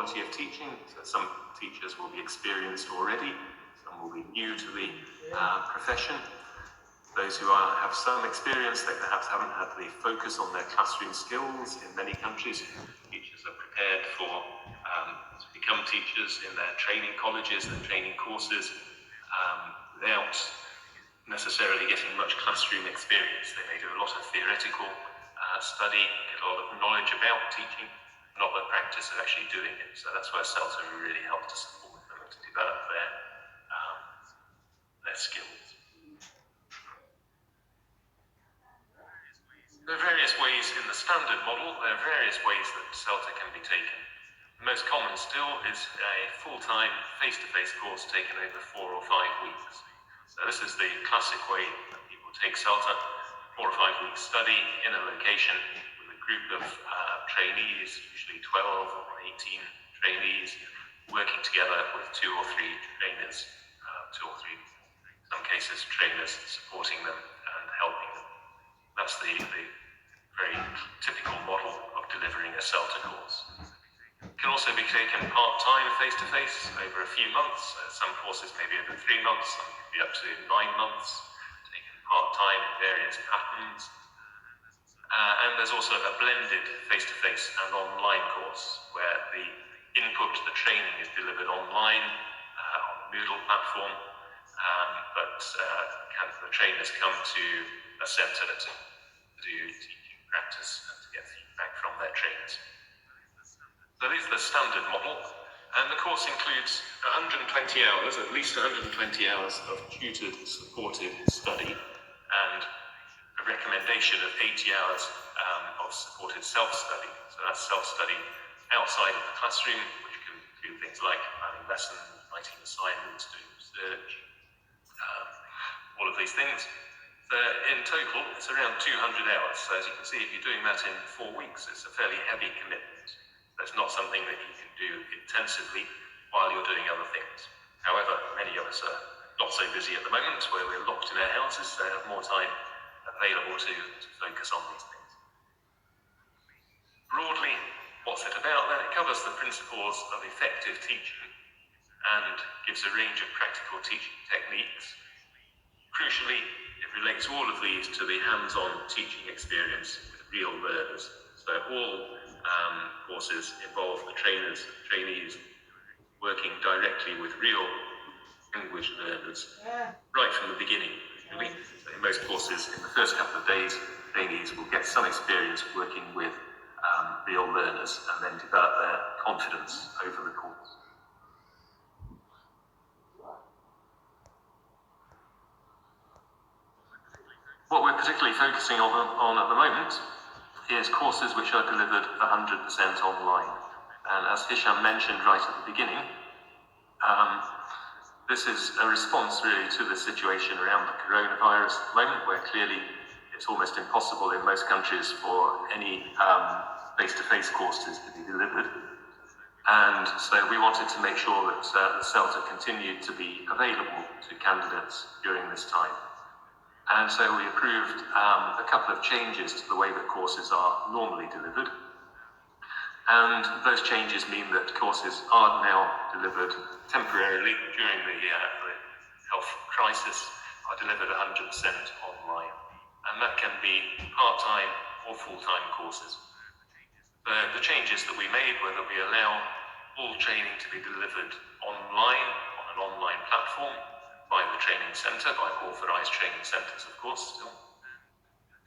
quality of teaching. So some teachers will be experienced already, some will be new to the profession. Those who have some experience, they perhaps haven't had the focus on their classroom skills. In many countries, teachers are prepared to become teachers in their training colleges, their training courses, without necessarily getting much classroom experience. They may do a lot of theoretical study, get a lot of knowledge about teaching, not the practice of actually doing it. So that's where CELTA really helps to support them to develop their skills. There are various ways in the standard model, there are various ways that CELTA can be taken. The most common still is a full-time face-to-face course taken over 4 or 5 weeks. So this is the classic way that people take CELTA, 4 or 5 weeks study in a location with a group of trainees, usually 12 or 18 trainees, working together with 2 or 3 trainers, 2 or 3, in some cases trainers supporting them and helping them. That's the very typical model of delivering a CELTA course. It can also be taken part-time, face-to-face, over a few months. Some courses may be over 3 months, some can be up to 9 months, taken part-time in various patterns. And there's also a blended face-to-face and online course, where the input to the training is delivered online on the Moodle platform, but the trainers come to a centre to do teaching practice and to get feedback from their trainers. So this is the standard model, and the course includes 120 hours, at least 120 hours of tutored, supported study, and a recommendation of 80 hours of supported self-study. So that's self-study outside of the classroom, which can include things like planning lessons, writing assignments, doing research, all of these things. In total, it's around 200 hours. So as you can see, if you're doing that in 4 weeks, it's a fairly heavy commitment. That's not something that you can do intensively while you're doing other things. However, many of us are not so busy at the moment, where we're locked in our houses, so have more time available to focus on these things. Broadly, what's it about then? It covers the principles of effective teaching and gives a range of practical teaching techniques. Crucially, it relates all of these to the hands-on teaching experience with real learners. So all courses involve the trainees working directly with real language learners right from the beginning. Really. So in most courses, in the first couple of days, trainees will get some experience working with real learners and then develop their confidence over the course. What we're particularly focusing on at the moment is courses which are delivered 100% online. And as Hisham mentioned right at the beginning, this is a response really to the situation around the coronavirus at the moment, where clearly it's almost impossible in most countries for any face-to-face courses to be delivered. And so we wanted to make sure that the CELTA continued to be available to candidates during this time. And so we approved a couple of changes to the way that courses are normally delivered. And those changes mean that courses are now delivered temporarily during the health crisis, are delivered 100% online. And that can be part-time or full-time courses. The changes that we made were that we allow all training to be delivered online, on an online platform, by the training centre, by authorised training centres, of course, still.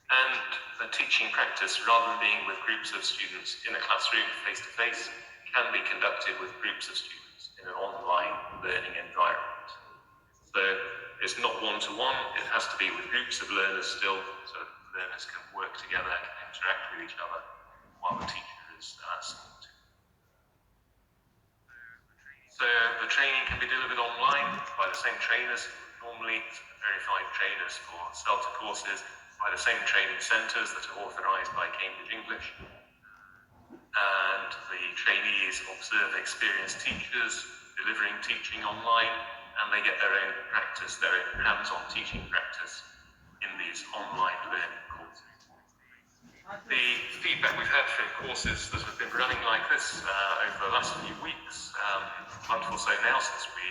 And the teaching practice, rather than being with groups of students in a classroom face-to-face, can be conducted with groups of students in an online learning environment. So it's not one-to-one, it has to be with groups of learners still, so learners can work together, can interact with each other while the teacher is supporting. So the training can be delivered online by the same trainers, normally verified trainers for CELTA courses, by the same training centres that are authorised by Cambridge English. And the trainees observe experienced teachers delivering teaching online, and they get their own practice, their own hands-on teaching practice in these online learning courses. The feedback we've had from courses that have been running like this over the last few weeks, month or so now since we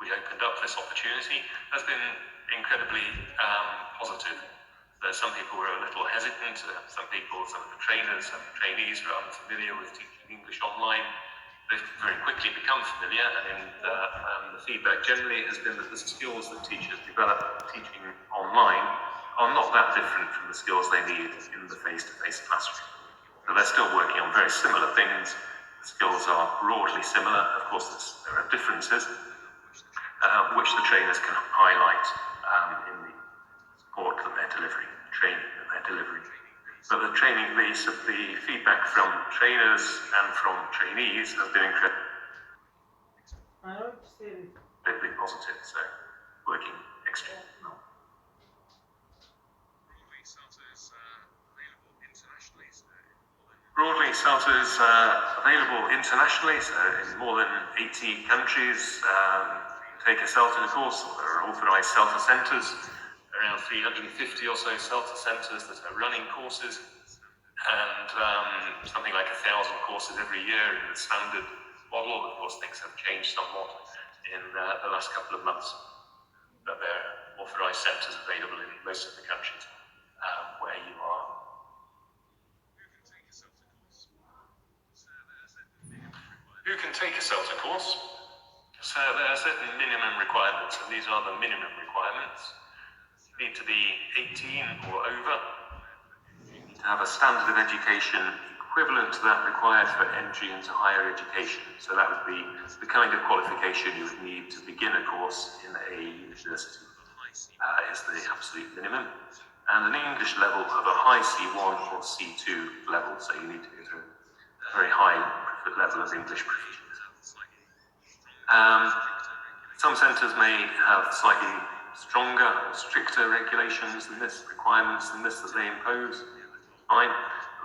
opened up this opportunity, has been incredibly positive. Some people were a little hesitant. Some of the trainers and trainees were unfamiliar with teaching English online. They've very quickly become familiar, and the feedback generally has been that the skills that teachers develop teaching online are not that different from the skills they need in the face-to-face classroom. So they're still working on very similar things. The skills are broadly similar. Of course, there are differences, which the trainers can highlight in the support that they're delivering, training that they're delivering. But the feedback from trainers and from trainees has been incredibly positive, so working extremely well. Broadly, CELTA is available internationally, so in more than 80 countries. Take a CELTA course, there are authorised CELTA centres, around 350 or so CELTA centres that are running courses, and something like 1,000 courses every year in the standard model. Of course, things have changed somewhat in the last couple of months, but there are authorised centres available in most of the countries where you are. Who can take a CELTA course? So there are certain minimum requirements, and these are the minimum requirements. You need to be 18 or over. You need to have a standard of education equivalent to that required for entry into higher education. So that would be the kind of qualification you would need to begin a course in a university, is the absolute minimum. And an English level of a high C1 or C2 level, so you need to go to a very high level of English proficiency. Some centres may have slightly stronger or stricter regulations than this, requirements than this that they impose. Fine,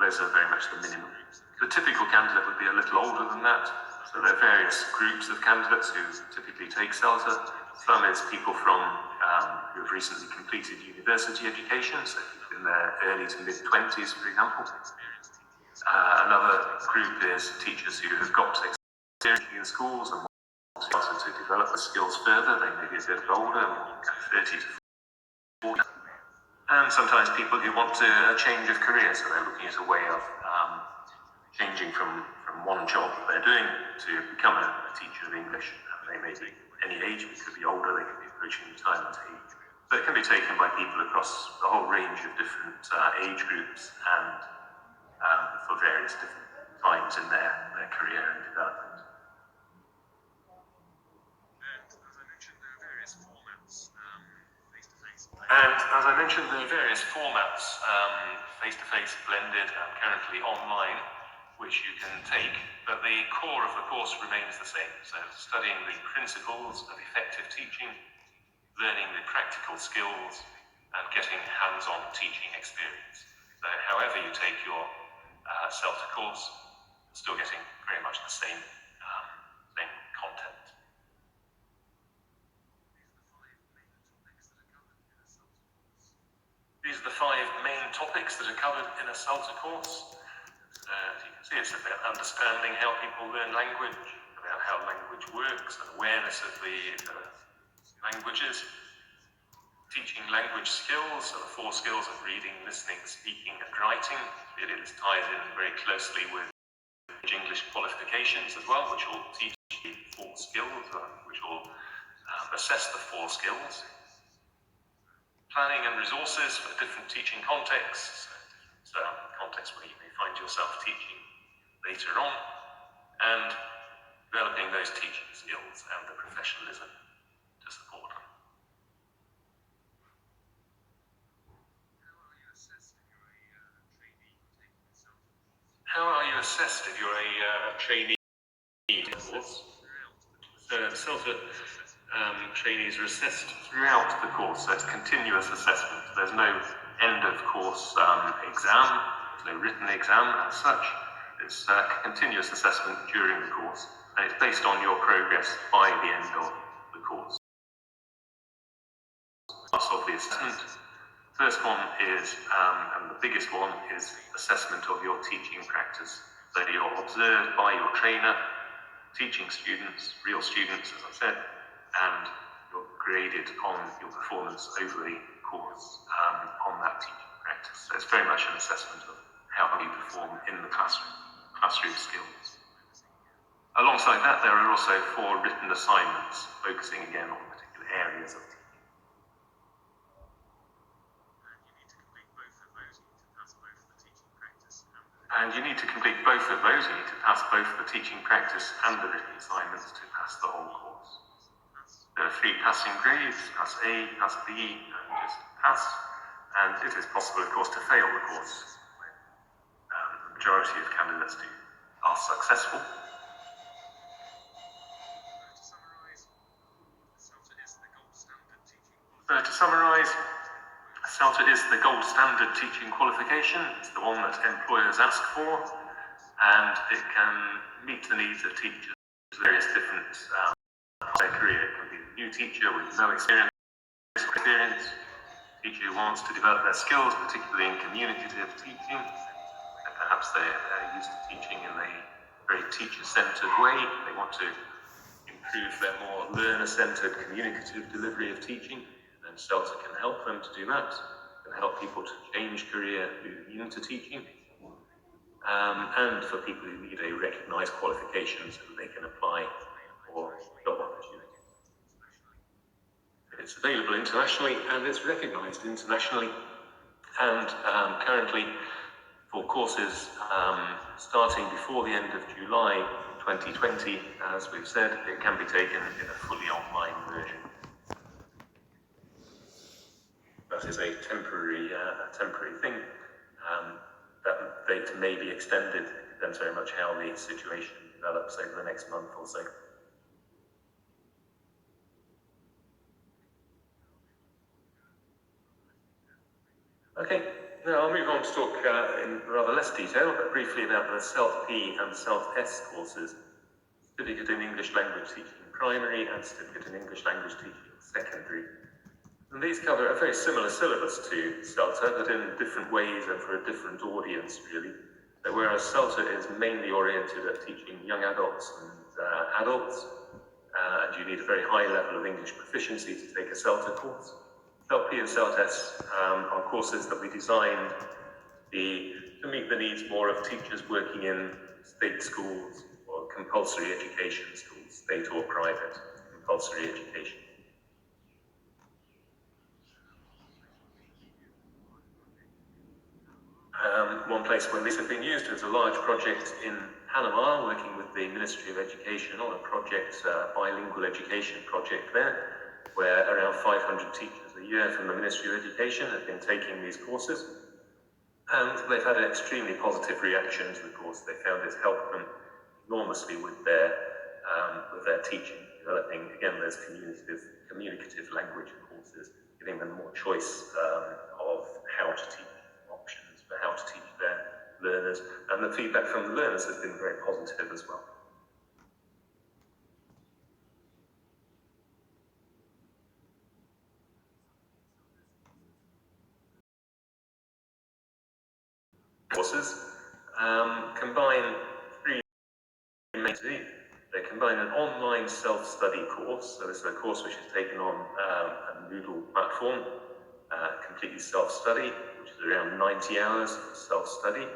those are very much the minimum. The typical candidate would be a little older than that, so there are various groups of candidates who typically take CELTA. Some is people from who have recently completed university education, so people in their early to mid-20s, for example. Another group is teachers who have got experience in schools and want to develop the skills further. They may be a bit older, 30 to 40. And sometimes people who want a change of career, so they're looking at a way of changing from one job that they're doing to become a teacher of English. And they may be any age, it could be older, they could be approaching retirement age. But it can be taken by people across a whole range of different age groups and for various different times in their career and development. And as I mentioned, there are various formats, face-to-face, blended, and currently online, which you can take, but the core of the course remains the same. So studying the principles of effective teaching, learning the practical skills, and getting hands-on teaching experience. So however you take your CELTA course, you're still getting very much the same content. These are the 5 main topics that are covered in a CELTA course. As you can see, it's about understanding how people learn language, about how language works, and awareness of the languages. Teaching language skills, so the 4 skills of reading, listening, speaking, and writing. Really, this ties in very closely with English qualifications as well, which will teach the 4 skills, which will assess the 4 skills. Planning and resources for different teaching contexts, so contexts where you may find yourself teaching later on, and developing those teaching skills and the professionalism to support them. How are you assessed if you're a trainee course? So CELTA trainees are assessed throughout the course, so it's continuous assessment. There's no end of course exam, there's no written exam as such. It's continuous assessment during the course, and it's based on your progress by the end of the course. Of the assessment, First one is, and the biggest one, is assessment of your teaching practice. So you're observed by your trainer, teaching students, real students, as I said, and you're graded on your performance over the course on that teaching practice. So it's very much an assessment of how you perform in the classroom skills. Alongside that, there are also 4 written assignments, focusing again on particular areas of teaching. And you need to complete both of those. You need to pass both the teaching practice and the written assignments to pass the whole course. There are 3 passing grades: pass A, pass B, and just pass. And it is possible, of course, to fail the course. The majority of candidates are successful. So to summarise, CELTA is the gold standard teaching qualification. It's the one that employers ask for, and it can meet the needs of teachers in various different their career. It can be a new teacher with no experience, teacher who wants to develop their skills, particularly in communicative teaching. And perhaps they're used to teaching in a very teacher-centered way. They want to improve their more learner-centered communicative delivery of teaching. And CELTA can help them to do that, can help people to change career moving into teaching, and for people who need a recognised qualification so that they can apply for job opportunities. It's available internationally and it's recognised internationally, and currently for courses starting before the end of July 2020, as we've said, it can be taken in a fully online version. That is a temporary thing. That date may be extended. It depends very much how the situation develops over the next month or so. Okay, now I'll move on to talk in rather less detail, but briefly about the CELT-P and CELT-S courses. Certificate in English Language Teaching in Primary and Certificate in English Language Teaching in Secondary. And these cover a very similar syllabus to CELTA, but in different ways and for a different audience, really. So whereas CELTA is mainly oriented at teaching young adults and adults, and you need a very high level of English proficiency to take a CELTA course, CELT-P and CELT-S are courses that we designed to meet the needs more of teachers working in state schools or compulsory education schools, state or private compulsory education. One place where these have been used is a large project in Panama, working with the Ministry of Education on a project, bilingual education project there, where around 500 teachers a year from the Ministry of Education have been taking these courses. And they've had an extremely positive reaction to the course. They found it's helped them enormously with their teaching, developing, again, those communicative language courses, giving them more choice of how to teach, options for how to teach their learners, and the feedback from the learners has been very positive as well. Courses combine 3 main things. They combine an online self-study course, so this is a course which is taken on a Moodle platform, completely self-study, which is around 90 hours of self-study,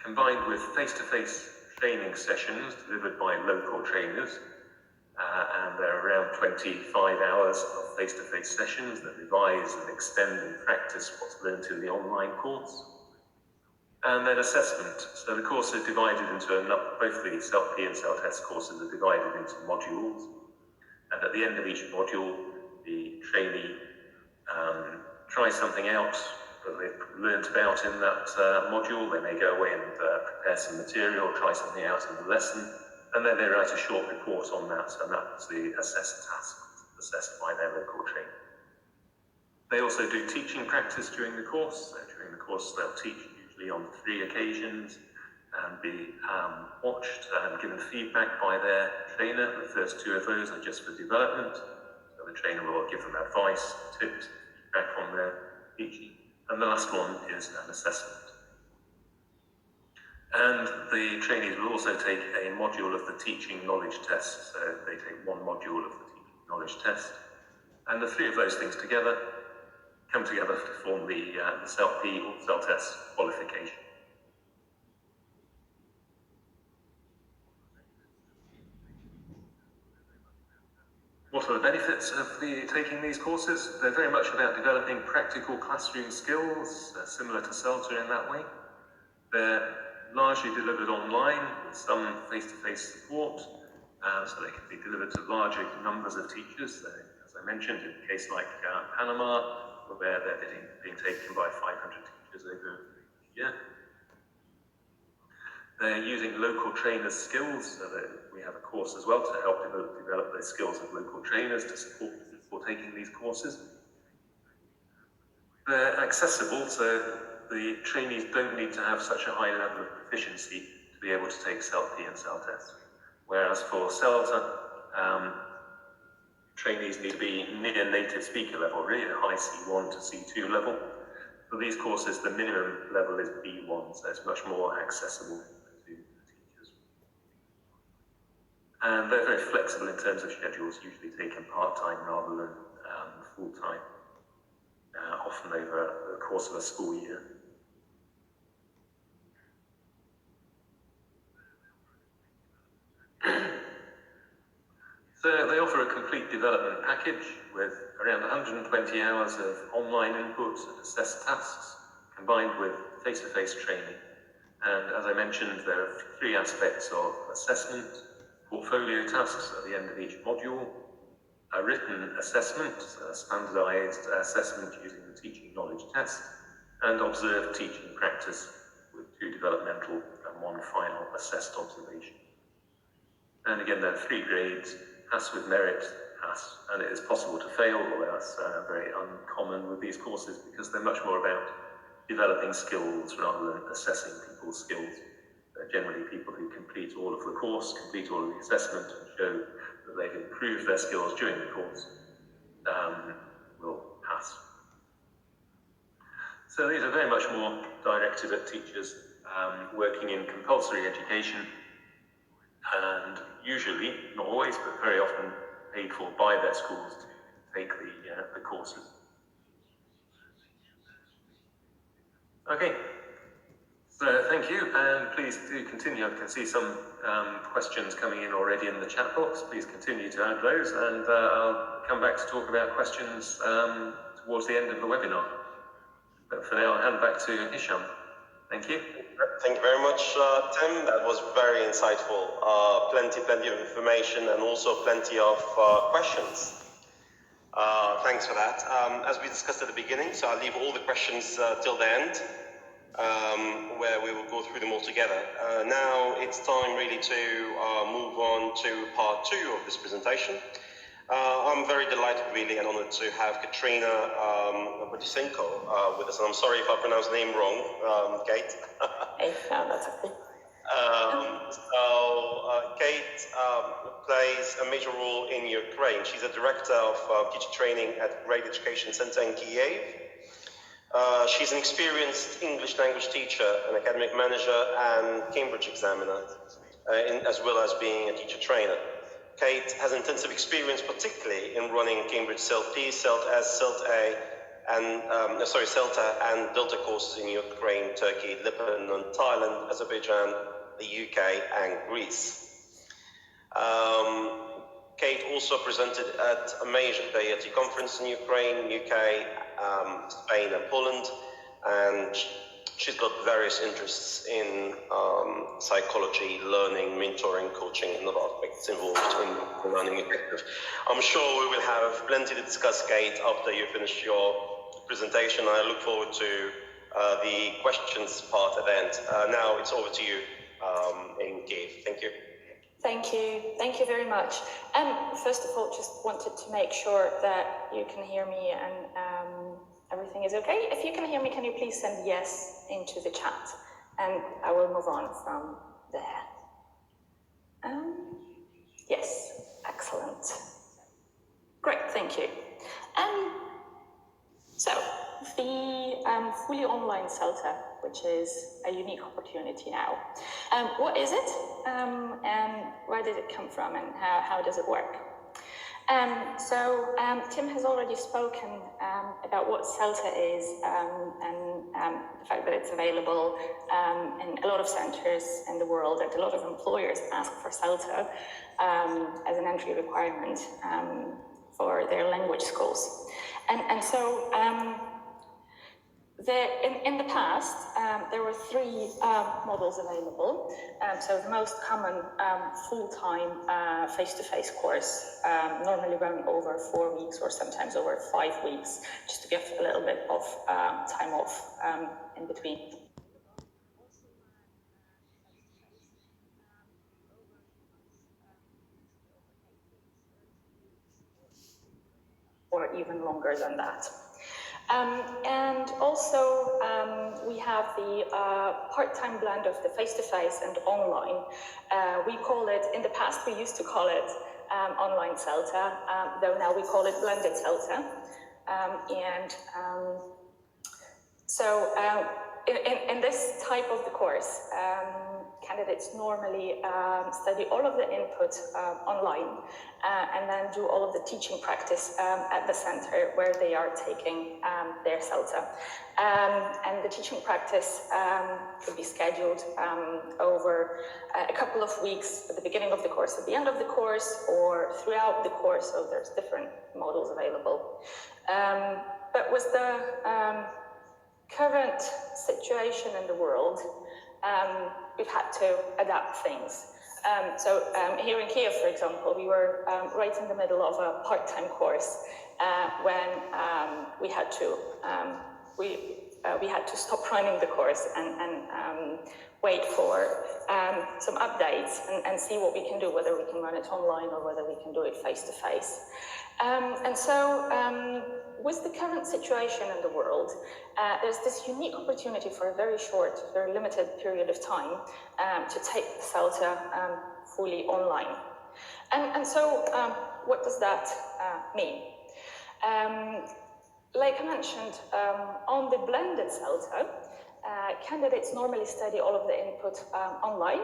combined with face-to-face training sessions delivered by local trainers, and there are around 25 hours of face-to-face sessions that revise and extend and practice what's learned in the online course. And then assessment. So the course is divided into both the CELT-P and CELT-S courses are divided into modules. And at the end of each module, the trainee tries something out that they've learnt about in that module. They may go away and prepare some material, try something out in the lesson, and then they write a short report on that, and that's the assessed task, assessed by their local trainer. They also do teaching practice during the course. So during the course, they'll teach usually on 3 occasions and be watched and given feedback by their trainer. The first 2 of those are just for development. So the trainer will give them advice, tips, feedback on their teaching. And the last one is an assessment. And the trainees will also take a module of the teaching knowledge test. So they take one module of the teaching knowledge test. And the three of those things together come together to form the CELP or CELTES qualification. What are the benefits of taking these courses? They're very much about developing practical classroom skills, similar to CELTA in that way. They're largely delivered online with some face-to-face support, so they can be delivered to larger numbers of teachers. As I mentioned, in a case like Panama, where they're being taken by 500 teachers over a year. They're using local trainers' skills, so that we have a course as well to help develop the skills of local trainers to support people taking these courses. They're accessible, so the trainees don't need to have such a high level of proficiency to be able to take CELP and CELTES. Whereas for CELTA, trainees need to be near native speaker level, really a high C1 to C2 level. For these courses, the minimum level is B1, so it's much more accessible to teachers. And they're very flexible in terms of schedules, usually taken part-time rather than full-time, often over the course of a school year. So they offer a complete development package with around 120 hours of online inputs and assessed tasks, combined with face-to-face training. And as I mentioned, there are three aspects of assessment: portfolio tasks at the end of each module, a written assessment, a standardized assessment using the teaching knowledge test, and observed teaching practice with 2 developmental and 1 final assessed observation. And again, there are 3 grades: pass with merit, pass, and it is possible to fail, although that's very uncommon with these courses because they're much more about developing skills rather than assessing people's skills. They're generally people who complete all of the course, complete all of the assessment, and show that they've improved their skills during the course, will pass. So these are very much more directed at teachers working in compulsory education, and usually, not always, but very often paid for by their schools to take the courses. Okay, so thank you, and please do continue. I can see some questions coming in already in the chat box. Please continue to add those, and I'll come back to talk about questions towards the end of the webinar. But for now, I'll hand back to Hisham. Thank you. Thank you very much, Tim. That was very insightful. Plenty of information and also plenty of questions. Thanks for that. As we discussed at the beginning, so I'll leave all the questions till the end, where we will go through them all together. Now it's time really to move on to part 2 of this presentation. I'm very delighted really and honored to have Katrina Bodisenko with us. And I'm sorry if I pronounced the name wrong, Kate. No, that's okay. Kate plays a major role in Ukraine. She's a director of teacher training at Great Education Center in Kiev. She's an experienced English language teacher, an academic manager, and Cambridge examiner, as well as being a teacher trainer. Kate has intensive experience, particularly in running Cambridge CELP, CELTA, and Delta courses in Ukraine, Turkey, Lebanon, Thailand, Azerbaijan, the UK, and Greece. Kate also presented at a major AIT conference in Ukraine, UK, Spain, and Poland, and she's got various interests in psychology, learning, mentoring, coaching, and other aspects involved in learning objective. I'm sure we will have plenty to discuss, Kate, after you finish your presentation. I look forward to the questions part at the end. Now it's over to you in Kiev. Thank you. Thank you very much. First of all, just wanted to make sure that you can hear me and everything is okay. If you can hear me, can you please send yes into the chat, and I will move on from there. Yes, excellent. Great, thank you. So the fully online CELTA, which is a unique opportunity now. What is it, and where did it come from, and how does it work? Tim has already spoken about what CELTA is, and the fact that it's available in a lot of centers in the world, and a lot of employers ask for CELTA as an entry requirement for their language schools. In the past, there were three models available. So the most common full-time face-to-face course, normally run over 4 weeks or sometimes over 5 weeks, just to give a little bit of time off in between. Or even longer than that. And also, we have the part-time blend of the face-to-face and online. We call it, in the past we used to call it online CELTA, though now we call it blended CELTA. In this type of the course, candidates normally study all of the input online and then do all of the teaching practice at the center where they are taking their CELTA. And the teaching practice could be scheduled over a couple of weeks at the beginning of the course, at the end of the course, or throughout the course, so there's different models available. But with the current situation in the world, we've had to adapt things. Here in Kiev, for example, we were right in the middle of a part-time course when we had to stop running the course and wait for some updates and see what we can do, whether we can run it online or whether we can do it face-to-face. With the current situation in the world, there's this unique opportunity for a very short, very limited period of time to take the CELTA fully online. What does that mean? Like I mentioned, on the blended CELTA, candidates normally study all of the input online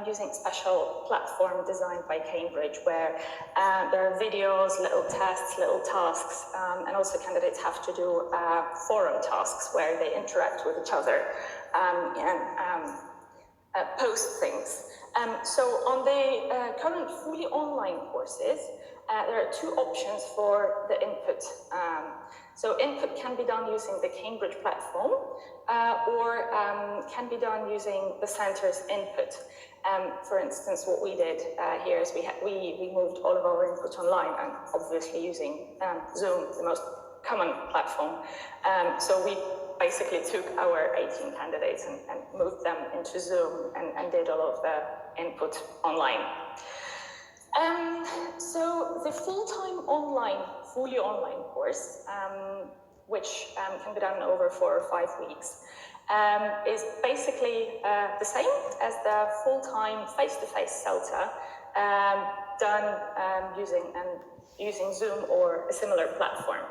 using a special platform designed by Cambridge, where there are videos, little tests, little tasks, and also candidates have to do forum tasks where they interact with each other and post things. So on the current fully online courses, there are two options for the input. So input can be done using the Cambridge platform or can be done using the center's input. For instance, what we did here is we moved all of our input online, and obviously using Zoom, the most common platform. So we basically took our 18 candidates and moved them into Zoom and did all of the input online. So the full-time online, fully online course, which can be done over 4 or 5 weeks, is basically the same as the full-time face-to-face CELTA done using Zoom or a similar platform.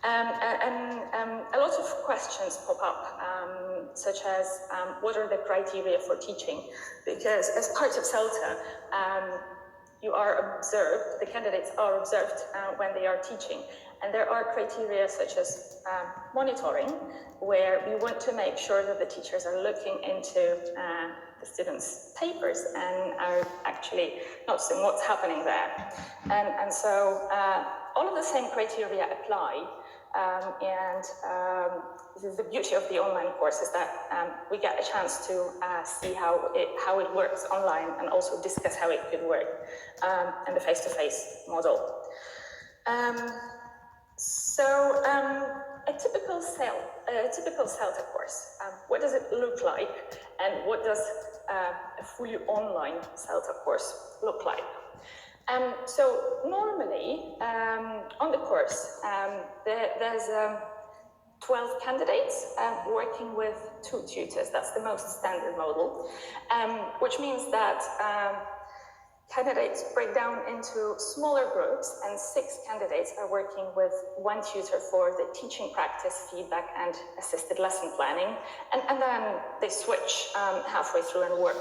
A lot of questions pop up, such as what are the criteria for teaching? Because as part of CELTA, you are observed, the candidates are observed when they are teaching. And there are criteria such as monitoring, where we want to make sure that the teachers are looking into the students' papers and are actually noticing what's happening there. And so all of the same criteria apply. The beauty of the online course is that we get a chance to see how it works online and also discuss how it could work in the face-to-face model. A typical CELTA course, what does it look like, and what does a fully online CELTA course look like? So normally on the course, there's 12 candidates working with 2 tutors. That's the most standard model, which means that candidates break down into smaller groups, and 6 candidates are working with 1 tutor for the teaching practice, feedback, and assisted lesson planning. And then they switch halfway through and work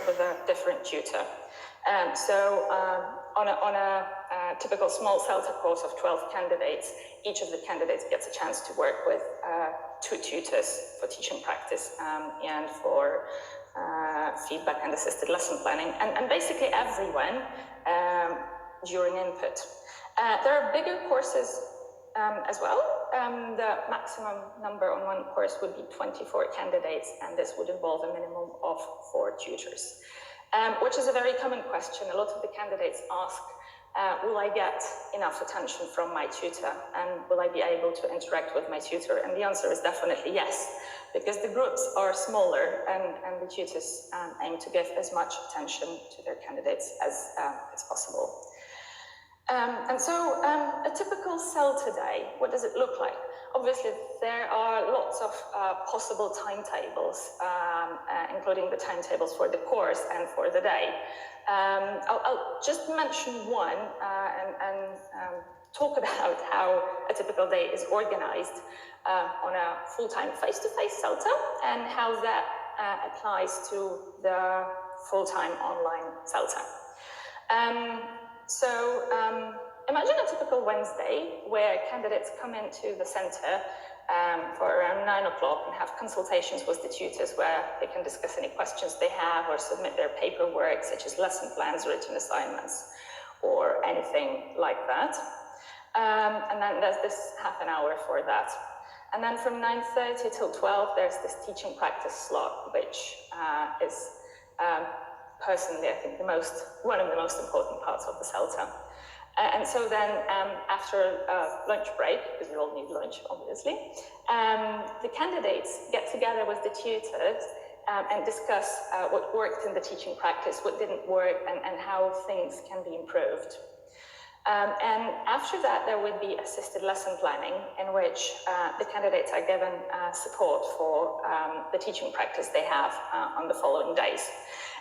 with a different tutor. On a typical small CELTA course of 12 candidates, each of the candidates gets a chance to work with 2 tutors for teaching practice and for feedback and assisted lesson planning, and basically everyone during input. There are bigger courses as well. The maximum number on one course would be 24 candidates, and this would involve a minimum of 4 tutors, which is a very common question. A lot of the candidates ask, will I get enough attention from my tutor, and will I be able to interact with my tutor? And the answer is definitely yes, because the groups are smaller, and the tutors aim to give as much attention to their candidates as possible. A typical CELTA day, what does it look like? Obviously, there are lots of possible timetables, including the timetables for the course and for the day. I'll just mention one and talk about how a typical day is organized on a full-time face-to-face CELTA, and how that applies to the full-time online CELTA. Imagine a typical Wednesday where candidates come into the center for around 9 o'clock and have consultations with the tutors where they can discuss any questions they have or submit their paperwork, such as lesson plans, written assignments, or anything like that. And then there's this half an hour for that. And then from 9:30 till 12, there's this teaching practice slot, which is personally, I think, one of the most important parts of the CELTA. And so then after lunch break, because we all need lunch, obviously, the candidates get together with the tutors and discuss what worked in the teaching practice, what didn't work, and how things can be improved. And after that, there would be assisted lesson planning, in which the candidates are given support for the teaching practice they have on the following days.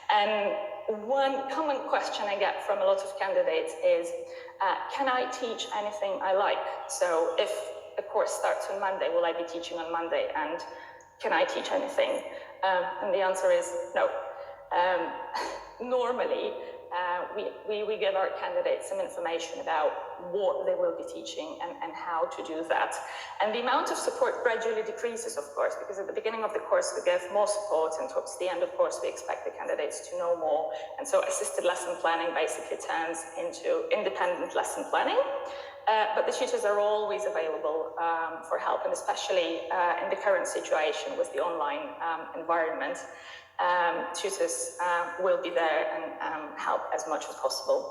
And one common question I get from a lot of candidates is, can I teach anything I like? So if a course starts on Monday, will I be teaching on Monday? And can I teach anything? And the answer is no. Normally, we give our candidates some information about what they will be teaching and how to do that. And the amount of support gradually decreases, of course, because at the beginning of the course we give more support, and towards the end of the course we expect the candidates to know more. And so assisted lesson planning basically turns into independent lesson planning. But the tutors are always available for help, and especially in the current situation with the online environment, tutors will be there and help as much as possible.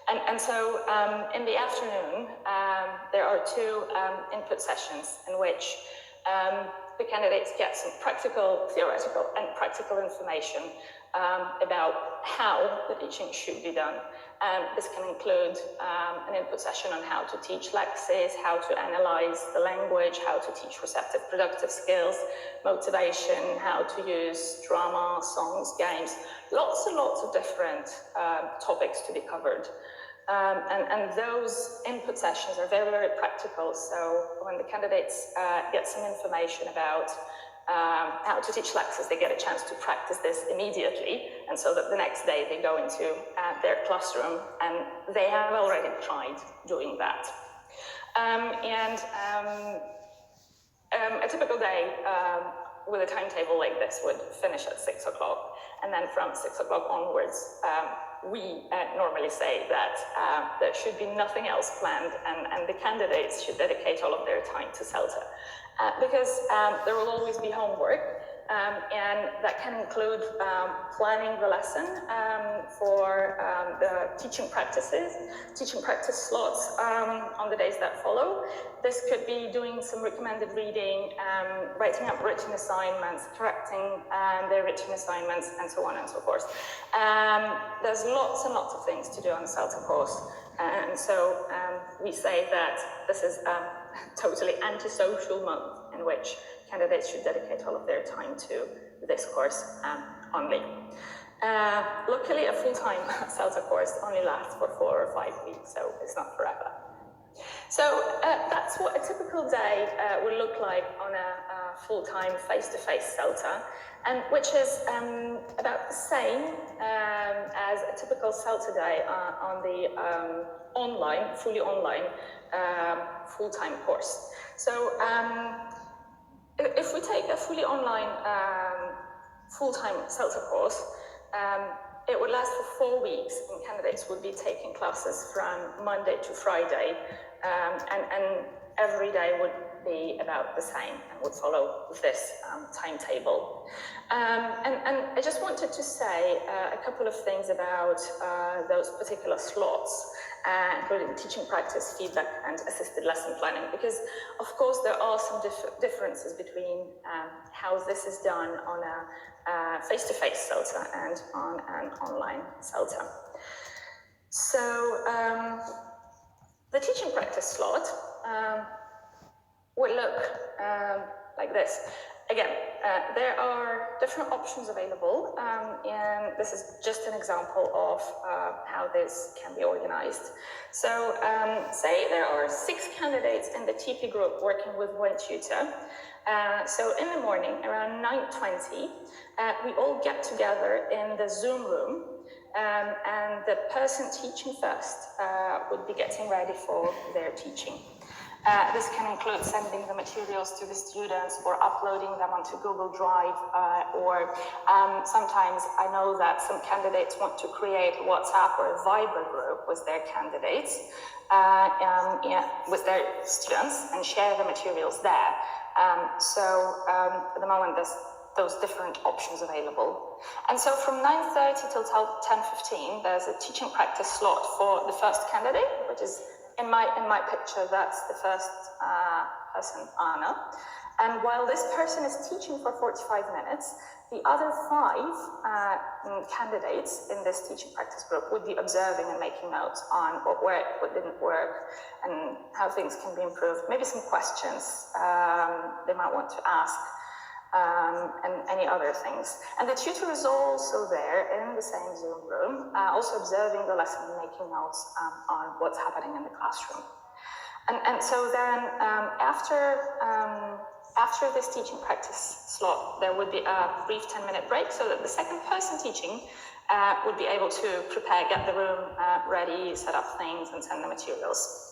And so in the afternoon, there are 2 input sessions in which the candidates get some theoretical and practical information about how the teaching should be done. This can include an input session on how to teach lexes, how to analyze the language, how to teach receptive productive skills, motivation, how to use drama, songs, games, lots and lots of different topics to be covered. And those input sessions are very, very practical. So when the candidates get some information about how to teach lexes, they get a chance to practice this immediately, and so that the next day they go into their classroom and they have already tried doing that. A typical day with a timetable like this would finish at 6 o'clock, and then from 6 o'clock onwards, we normally say that there should be nothing else planned, and the candidates should dedicate all of their time to CELTA. Because there will always be homework, and that can include planning the lesson for the teaching practice slots on the days that follow. This could be doing some recommended reading, writing up written assignments, correcting their written assignments, and so on and so forth. There's lots and lots of things to do on a CELTA course, and so we say that this is totally antisocial month in which candidates should dedicate all of their time to this course only. Luckily, a full-time CELTA course only lasts for 4 or 5 weeks, so it's not forever. So that's what a typical day will look like on a full-time face-to-face CELTA, and which is about the same as a typical CELTA day on the online, fully online full-time course. So if we take a fully online full-time CELTA course, it would last for 4 weeks, and candidates would be taking classes from Monday to Friday, and every day would be about the same and would follow this timetable. And I just wanted to say a couple of things about those particular slots, including teaching practice, feedback, and assisted lesson planning, because of course there are some differences between how this is done on a face-to-face CELTA and on an online CELTA. So the teaching practice slot will look like this. Again, there are different options available, and this is just an example of how this can be organized. So say there are 6 candidates in the TP group working with one tutor. So in the morning, around 9:20, we all get together in the Zoom room, and the person teaching first would be getting ready for their teaching. This can include sending the materials to the students or uploading them onto Google Drive, or sometimes I know that some candidates want to create a WhatsApp or a Viber group with their candidates, with their students, and share the materials there. So at the moment there's those different options available. And so from 9:30 till 10:15, there's a teaching practice slot for the first candidate, which is in my picture, that's the first person, Anna. And while this person is teaching for 45 minutes, the other 5 candidates in this teaching practice group would be observing and making notes on what worked, what didn't work, and how things can be improved. Maybe some questions they might want to ask, and any other things. And the tutor is also there in the same Zoom room, also observing the lesson and making notes on what's happening in the classroom. And so then after this teaching practice slot, there would be a brief 10-minute break so that the second person teaching would be able to prepare, get the room ready, set up things, and send the materials.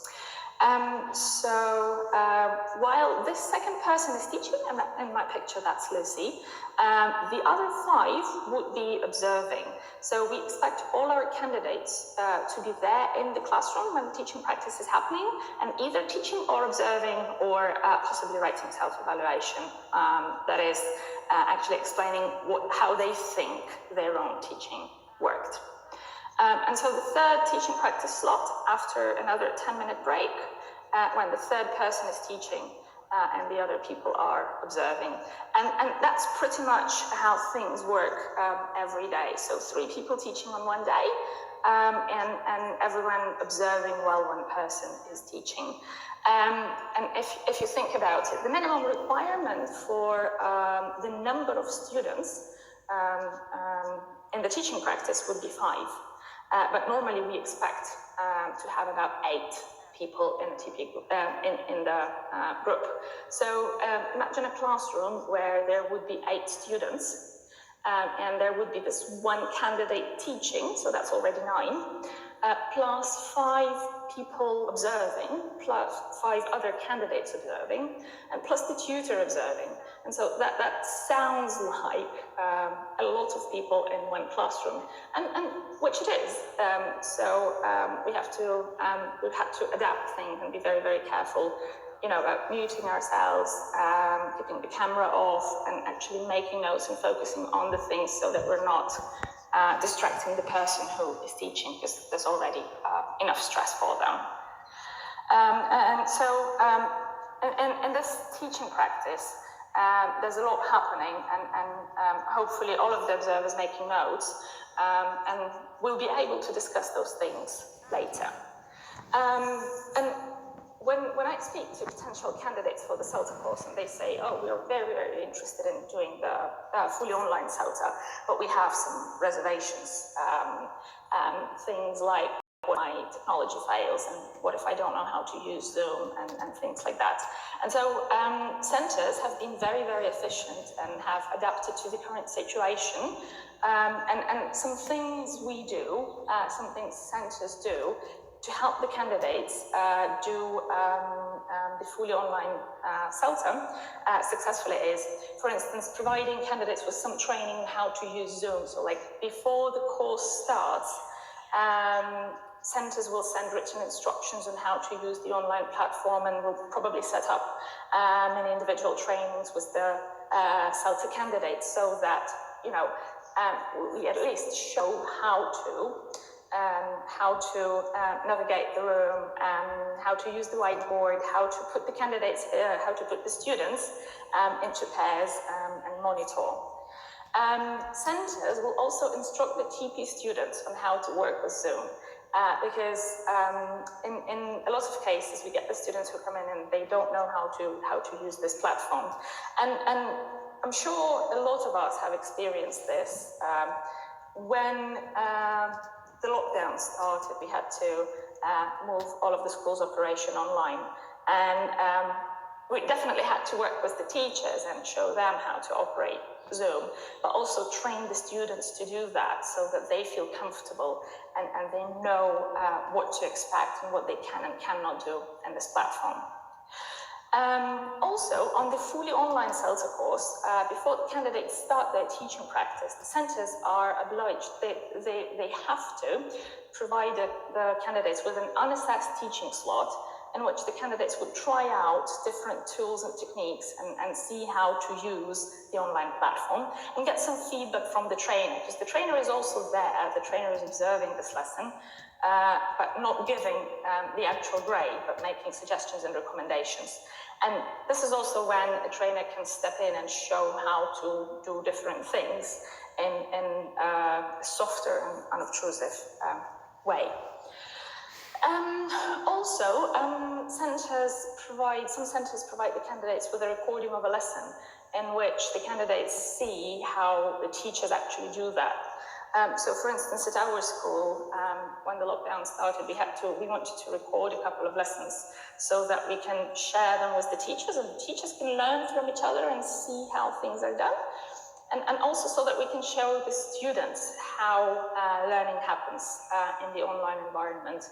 While this second person is teaching, and in my picture that's Lucy, the other 5 would be observing. So we expect all our candidates to be there in the classroom when the teaching practice is happening, and either teaching or observing, or possibly writing self-evaluation, that is actually explaining how they think their own teaching worked. And so the third teaching practice slot, after another 10-minute break, when the third person is teaching and the other people are observing. And that's pretty much how things work every day. So 3 people teaching on one day, and everyone observing while one person is teaching. And if you think about it, the minimum requirement for the number of students in the teaching practice would be 5. But normally we expect to have about 8 people in the TP group, in the group. So imagine a classroom where there would be 8 students, and there would be this one candidate teaching, so that's already 9, plus 5 people observing, plus 5 other candidates observing, and plus the tutor observing. And so that sounds like a lot of people in one classroom, and which it is. We've had to adapt things and be very, very careful, about muting ourselves, keeping the camera off, and actually making notes and focusing on the things so that we're not distracting the person who is teaching, because there's already enough stress for them. In this teaching practice, there's a lot happening, and hopefully all of the observers making notes, and we'll be able to discuss those things later. And when I speak to potential candidates for the CELTA course and they say, oh, we're very, very interested in doing the fully online CELTA, but we have some reservations, things like what my technology fails and what if I don't know how to use Zoom and things like that. And so centers have been very, very efficient and have adapted to the current situation. And some things we do, some things centers do to help the candidates do the fully online CELTA successfully is, for instance, providing candidates with some training how to use Zoom. So like before the course starts, centers will send written instructions on how to use the online platform, and will probably set up many individual trainings with the CELTA candidates so that, you know, we at least show how to navigate the room, how to use the whiteboard, how to put the candidates, how to put the students into pairs and monitor. Centers will also instruct the TP students on how to work with Zoom. Because in a lot of cases, we get the students who come in and they don't know how to use this platform. And I'm sure a lot of us have experienced this. When the lockdown started, we had to move all of the school's operation online. And we definitely had to work with the teachers and show them how to operate Zoom, but also train the students to do that so that they feel comfortable and they know what to expect and what they can and cannot do in this platform. Also, on the fully online CELTA course, before the candidates start their teaching practice, the centers are obliged, they have to provide the candidates with an unassessed teaching slot in which the candidates would try out different tools and techniques and see how to use the online platform and get some feedback from the trainer, because the trainer is also there, the trainer is observing this lesson, but not giving the actual grade, but making suggestions and recommendations. And this is also when a trainer can step in and show how to do different things in a softer and unobtrusive way. Also, some centers provide the candidates with a recording of a lesson in which the candidates see how the teachers actually do that. So for instance, at our school, when the lockdown started, we wanted to record a couple of lessons so that we can share them with the teachers, and the teachers can learn from each other and see how things are done. And also so that we can show the students how learning happens in the online environment,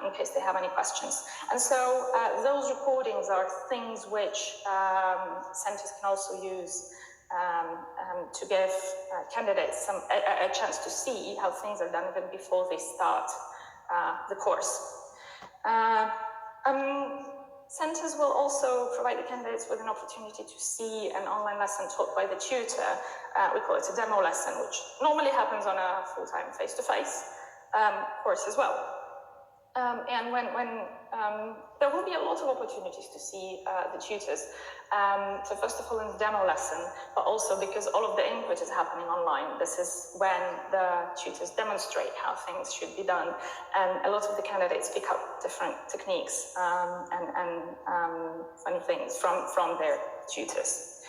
in case they have any questions. And so those recordings are things which centers can also use to give candidates a chance to see how things are done even before they start the course. Centers will also provide the candidates with an opportunity to see an online lesson taught by the tutor. We call it a demo lesson, which normally happens on a full-time face-to-face course as well. And when there will be a lot of opportunities to see the tutors. So first of all in the demo lesson, but also because all of the input is happening online. This is when the tutors demonstrate how things should be done. And a lot of the candidates pick up different techniques and funny things from their tutors.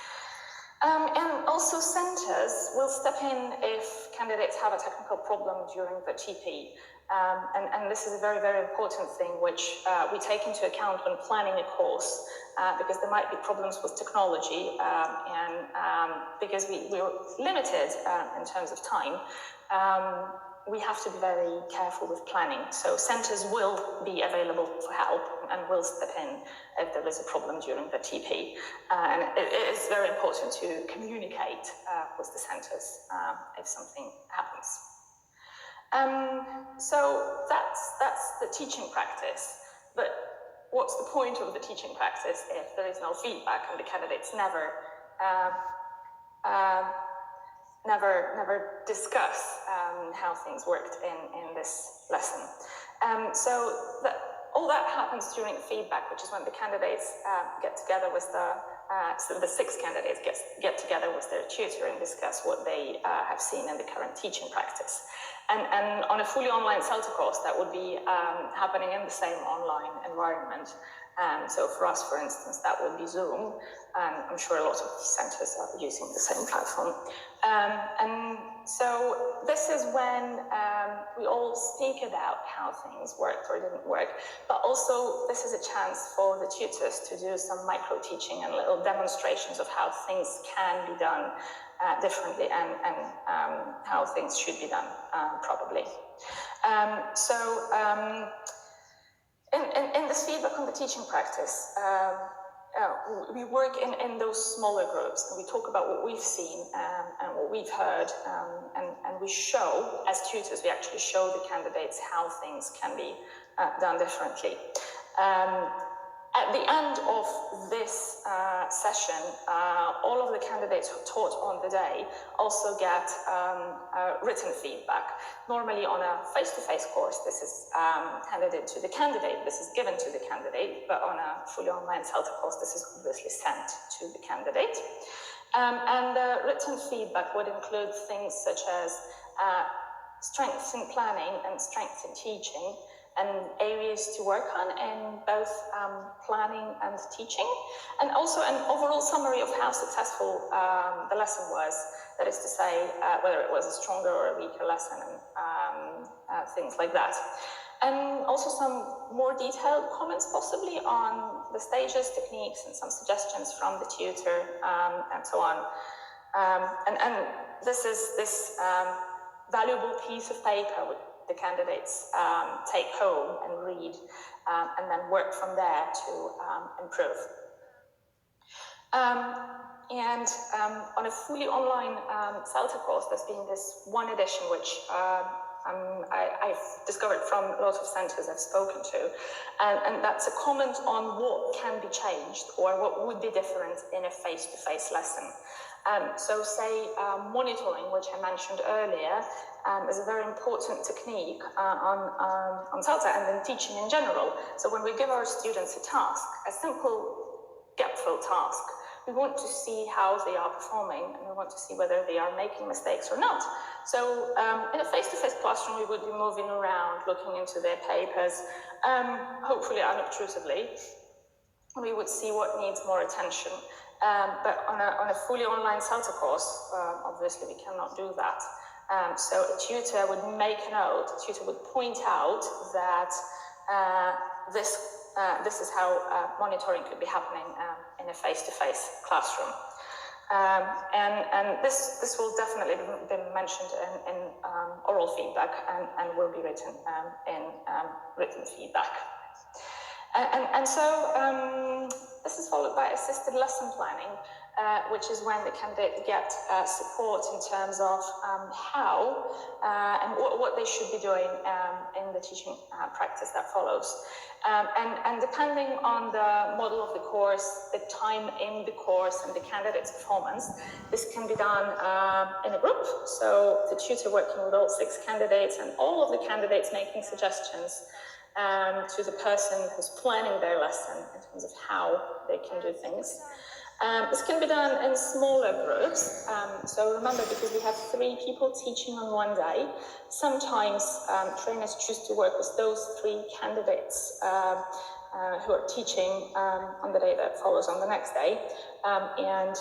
And also centers will step in if candidates have a technical problem during the TP. And this is a very, very important thing which we take into account when planning a course, because there might be problems with technology and because we're limited in terms of time. We have to be very careful with planning. So centers will be available for help and will step in if there is a problem during the TP. And it is very important to communicate with the centers if something happens. So that's the teaching practice. But what's the point of the teaching practice if there is no feedback and the candidates never discuss how things worked in this lesson? So all that happens during feedback, which is when the candidates get together with the so the 6 candidates get together with their tutor and discuss what they have seen in the current teaching practice. And on a fully online CELTA course, that would be happening in the same online environment. So for us, for instance, that would be Zoom. I'm sure a lot of centers are using the same platform. And so this is when we all speak about how things worked or didn't work, but also this is a chance for the tutors to do some micro-teaching and little demonstrations of how things can be done differently and how things should be done properly. In this feedback on the teaching practice, we work in those smaller groups and we talk about what we've seen and what we've heard, and we show, as tutors, we actually show the candidates how things can be done differently. At the end of this session, all of the candidates who taught on the day also get written feedback. Normally on a face-to-face course, this is handed to the candidate, this is given to the candidate, but on a fully online CELTA course, this is obviously sent to the candidate. And the written feedback would include things such as strengths in planning and strengths in teaching, and areas to work on in both planning and teaching, and also an overall summary of how successful the lesson was, that is to say, whether it was a stronger or a weaker lesson, and things like that. And also some more detailed comments possibly on the stages, techniques, and some suggestions from the tutor, and so on. And this is this valuable piece of paper which the candidates take home and read, and then work from there to improve. And on a fully online CELTA course, there's been this one edition which I've discovered from a lot of centers I've spoken to, and that's a comment on what can be changed or what would be different in a face-to-face lesson. So say monitoring, which I mentioned earlier, is a very important technique on CELTA and in teaching in general. So when we give our students a task, a simple gap-fill task, we want to see how they are performing, and we want to see whether they are making mistakes or not. So in a face-to-face classroom, we would be moving around, looking into their papers, hopefully unobtrusively. We would see what needs more attention. But on a fully online CELTA course, obviously we cannot do that. So a tutor would make a note, a tutor would point out that this is how monitoring could be happening in a face-to-face classroom. And this will definitely be mentioned in oral feedback and will be written in written feedback. And so this is followed by assisted lesson planning, which is when the candidate get support in terms of how and what they should be doing in the teaching practice that follows. And depending on the model of the course, the time in the course, and the candidate's performance, this can be done in a group. So the tutor working with all 6 candidates and all of the candidates making suggestions to the person who's planning their lesson in terms of how they can do things. This can be done in smaller groups. So remember, because we have 3 people teaching on one day, sometimes trainers choose to work with those 3 candidates who are teaching on the day that follows on the next day, and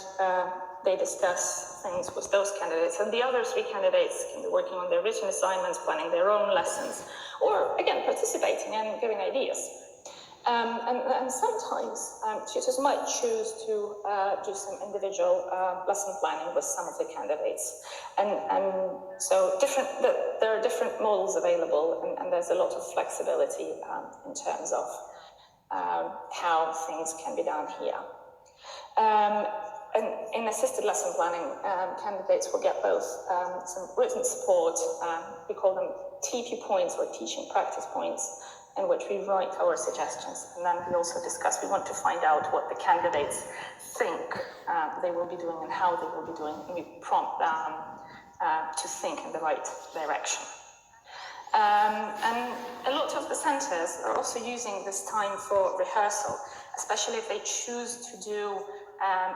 they discuss things with those candidates. And the other 3 candidates can be working on their written assignments, planning their own lessons, or again, participating and giving ideas. And sometimes tutors might choose to do some individual lesson planning with some of the candidates. And so there are different models available, and there's a lot of flexibility in terms of how things can be done here. And in assisted lesson planning, candidates will get both some written support, we call them TP points or teaching practice points, in which we write our suggestions, and then we also discuss, we want to find out what the candidates think they will be doing and how they will be doing, and we prompt them to think in the right direction. And a lot of the centers are also using this time for rehearsal, especially if they choose to do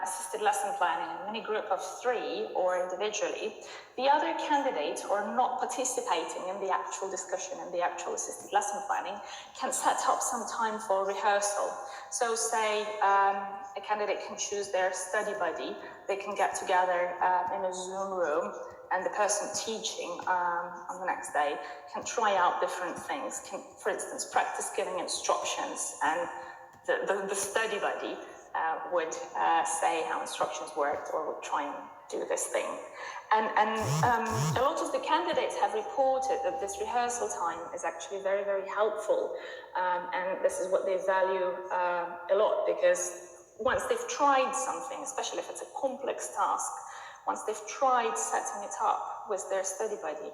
assisted lesson planning in a group of 3 or individually, the other candidates who are not participating in the actual discussion and the actual assisted lesson planning can set up some time for rehearsal. So say a candidate can choose their study buddy, they can get together in a Zoom room, and the person teaching on the next day can try out different things, can, for instance, practice giving instructions, and the study buddy would say how instructions worked or would try and do this thing. And a lot of the candidates have reported that this rehearsal time is actually very, very helpful. And this is what they value a lot, because once they've tried something, especially if it's a complex task, once they've tried setting it up with their study buddy,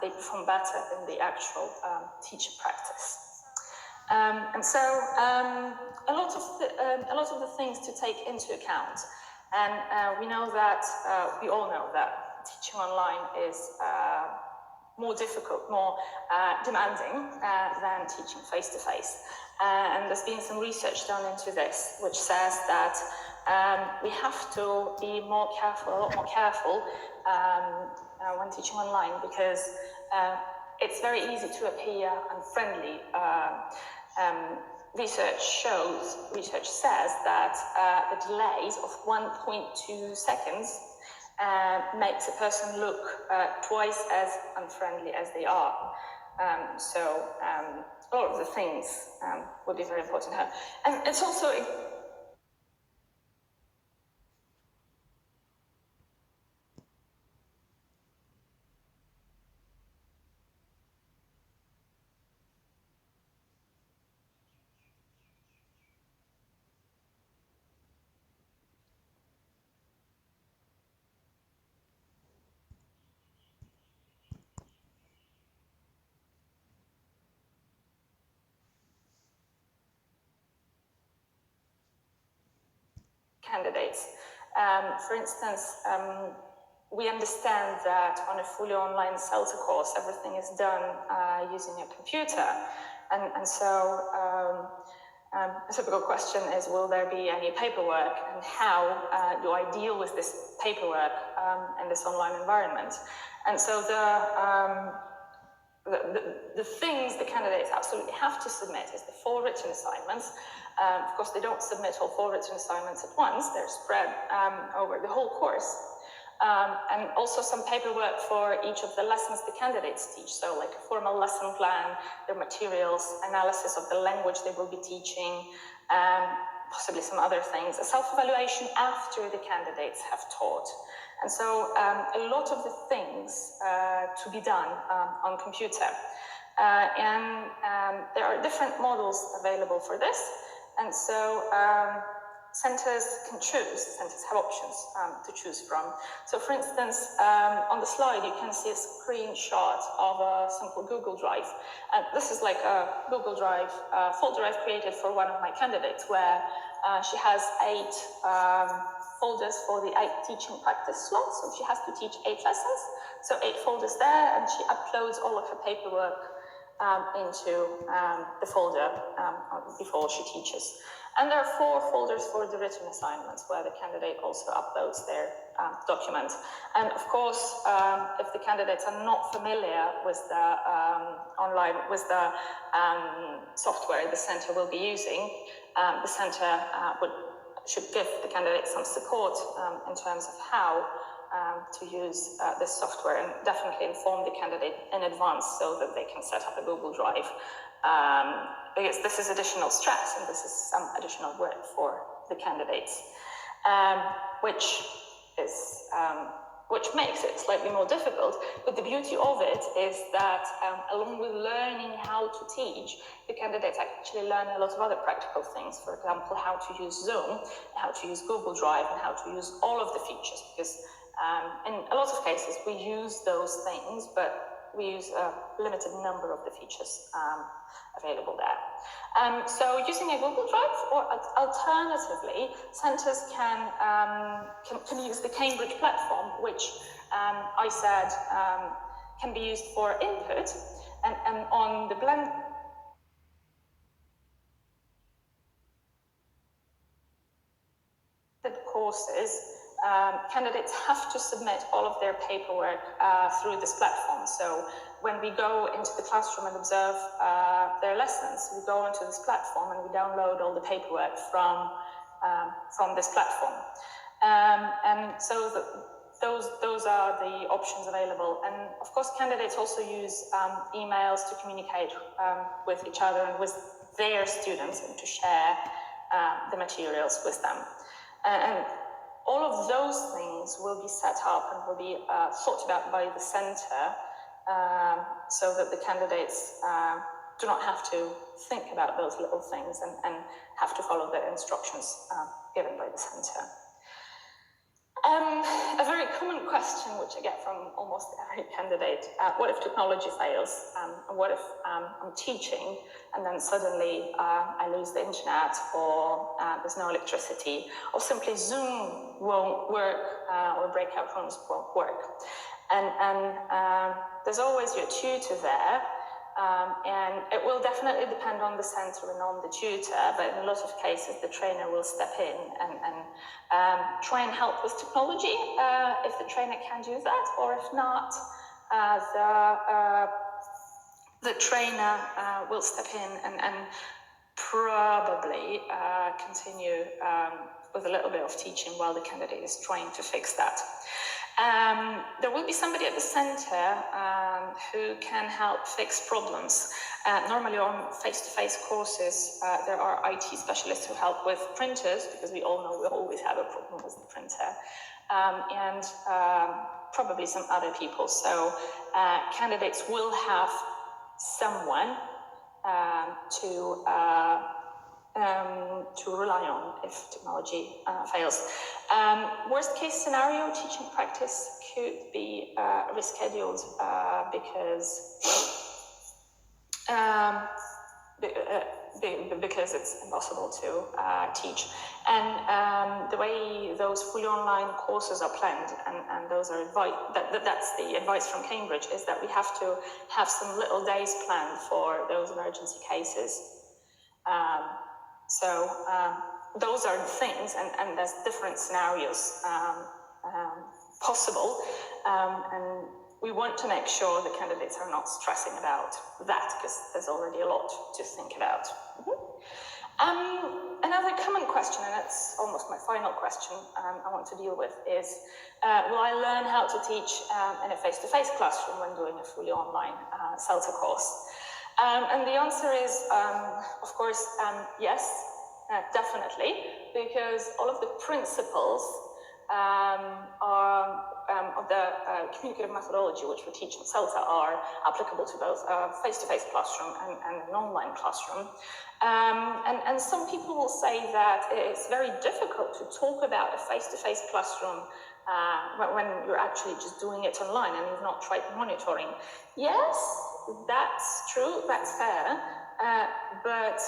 they perform better in the actual teacher practice. And so a lot of the things to take into account, and we know that we all know that teaching online is more difficult, more demanding than teaching face-to-face. And there's been some research done into this, which says that we have to be a lot more careful when teaching online, because it's very easy to appear unfriendly. Research says that the delays of 1.2 seconds makes a person look twice as unfriendly as they are. So a lot of the things would be very important here. And it's also candidates. For instance, we understand that on a fully online CELTA course, everything is done using a computer. And so a typical question is, will there be any paperwork, and how do I deal with this paperwork in this online environment? And so the things the candidates absolutely have to submit is the 4 written assignments. Of course, they don't submit all 4 written assignments at once. They're spread over the whole course. And also some paperwork for each of the lessons the candidates teach. So like a formal lesson plan, their materials, analysis of the language they will be teaching, possibly some other things, a self-evaluation after the candidates have taught. And so a lot of the things to be done on computer. And there are different models available for this. And so centers can choose, centers have options to choose from. So for instance, on the slide, you can see a screenshot of a simple Google Drive. And this is like a Google Drive folder I've created for one of my candidates, where she has 8 folders for the 8 teaching practice slots. So she has to teach 8 lessons. So 8 folders there, and she uploads all of her paperwork into the folder before she teaches. And there are 4 folders for the written assignments, where the candidate also uploads their document. And of course, if the candidates are not familiar with the software the center will be using, the center should give the candidate some support in terms of how to use this software, and definitely inform the candidate in advance so that they can set up a Google Drive. Because this is additional stress, and this is some additional work for the candidates, which makes it slightly more difficult. But the beauty of it is that along with learning how to teach, the candidates actually learn a lot of other practical things. For example, how to use Zoom, how to use Google Drive, and how to use all of the features, because in a lot of cases we use those things, but we use a limited number of the features available there. So using a Google Drive, or alternatively, centers can use the Cambridge platform, which I said can be used for input, and on the blend. courses, candidates have to submit all of their paperwork through this platform. So when we go into the classroom and observe their lessons, we go into this platform and we download all the paperwork from this platform. And so those are the options available. And of course, candidates also use emails to communicate with each other and with their students and to share the materials with them. And all of those things will be set up and will be thought about by the centre so that the candidates do not have to think about those little things and have to follow the instructions given by the centre. A very common question which I get from almost every candidate, what if technology fails? And what if I'm teaching and then suddenly I lose the internet, or there's no electricity, or simply Zoom won't work, or breakout rooms won't work? And there's always your tutor there. And it will definitely depend on the centre and on the tutor, but in a lot of cases the trainer will step in and try and help with technology if the trainer can do that, or if not, the trainer will step in and probably continue with a little bit of teaching while the candidate is trying to fix that. There will be somebody at the centre who can help fix problems. Normally on face-to-face courses, there are IT specialists who help with printers, because we all know we always have a problem with the printer, and probably some other people. So candidates will have someone to rely on if technology fails. Worst case scenario, teaching practice could be rescheduled because it's impossible to teach. And the way those fully online courses are planned, and those are that's the advice from Cambridge, is that we have to have some little days planned for those emergency cases. So those are things, and there's different scenarios possible, and we want to make sure the candidates are not stressing about that, because there's already a lot to think about. Another common question, and it's almost my final question I want to deal with, is will I learn how to teach in a face-to-face classroom when doing a fully online CELTA course? And the answer is, of course, yes, definitely, because all of the principles of the communicative methodology which we teach in CELTA are applicable to both a face-to-face classroom and an online classroom. And some people will say that it's very difficult to talk about a face-to-face classroom when you're actually just doing it online and you've not tried monitoring. Yes, that's true, that's fair, but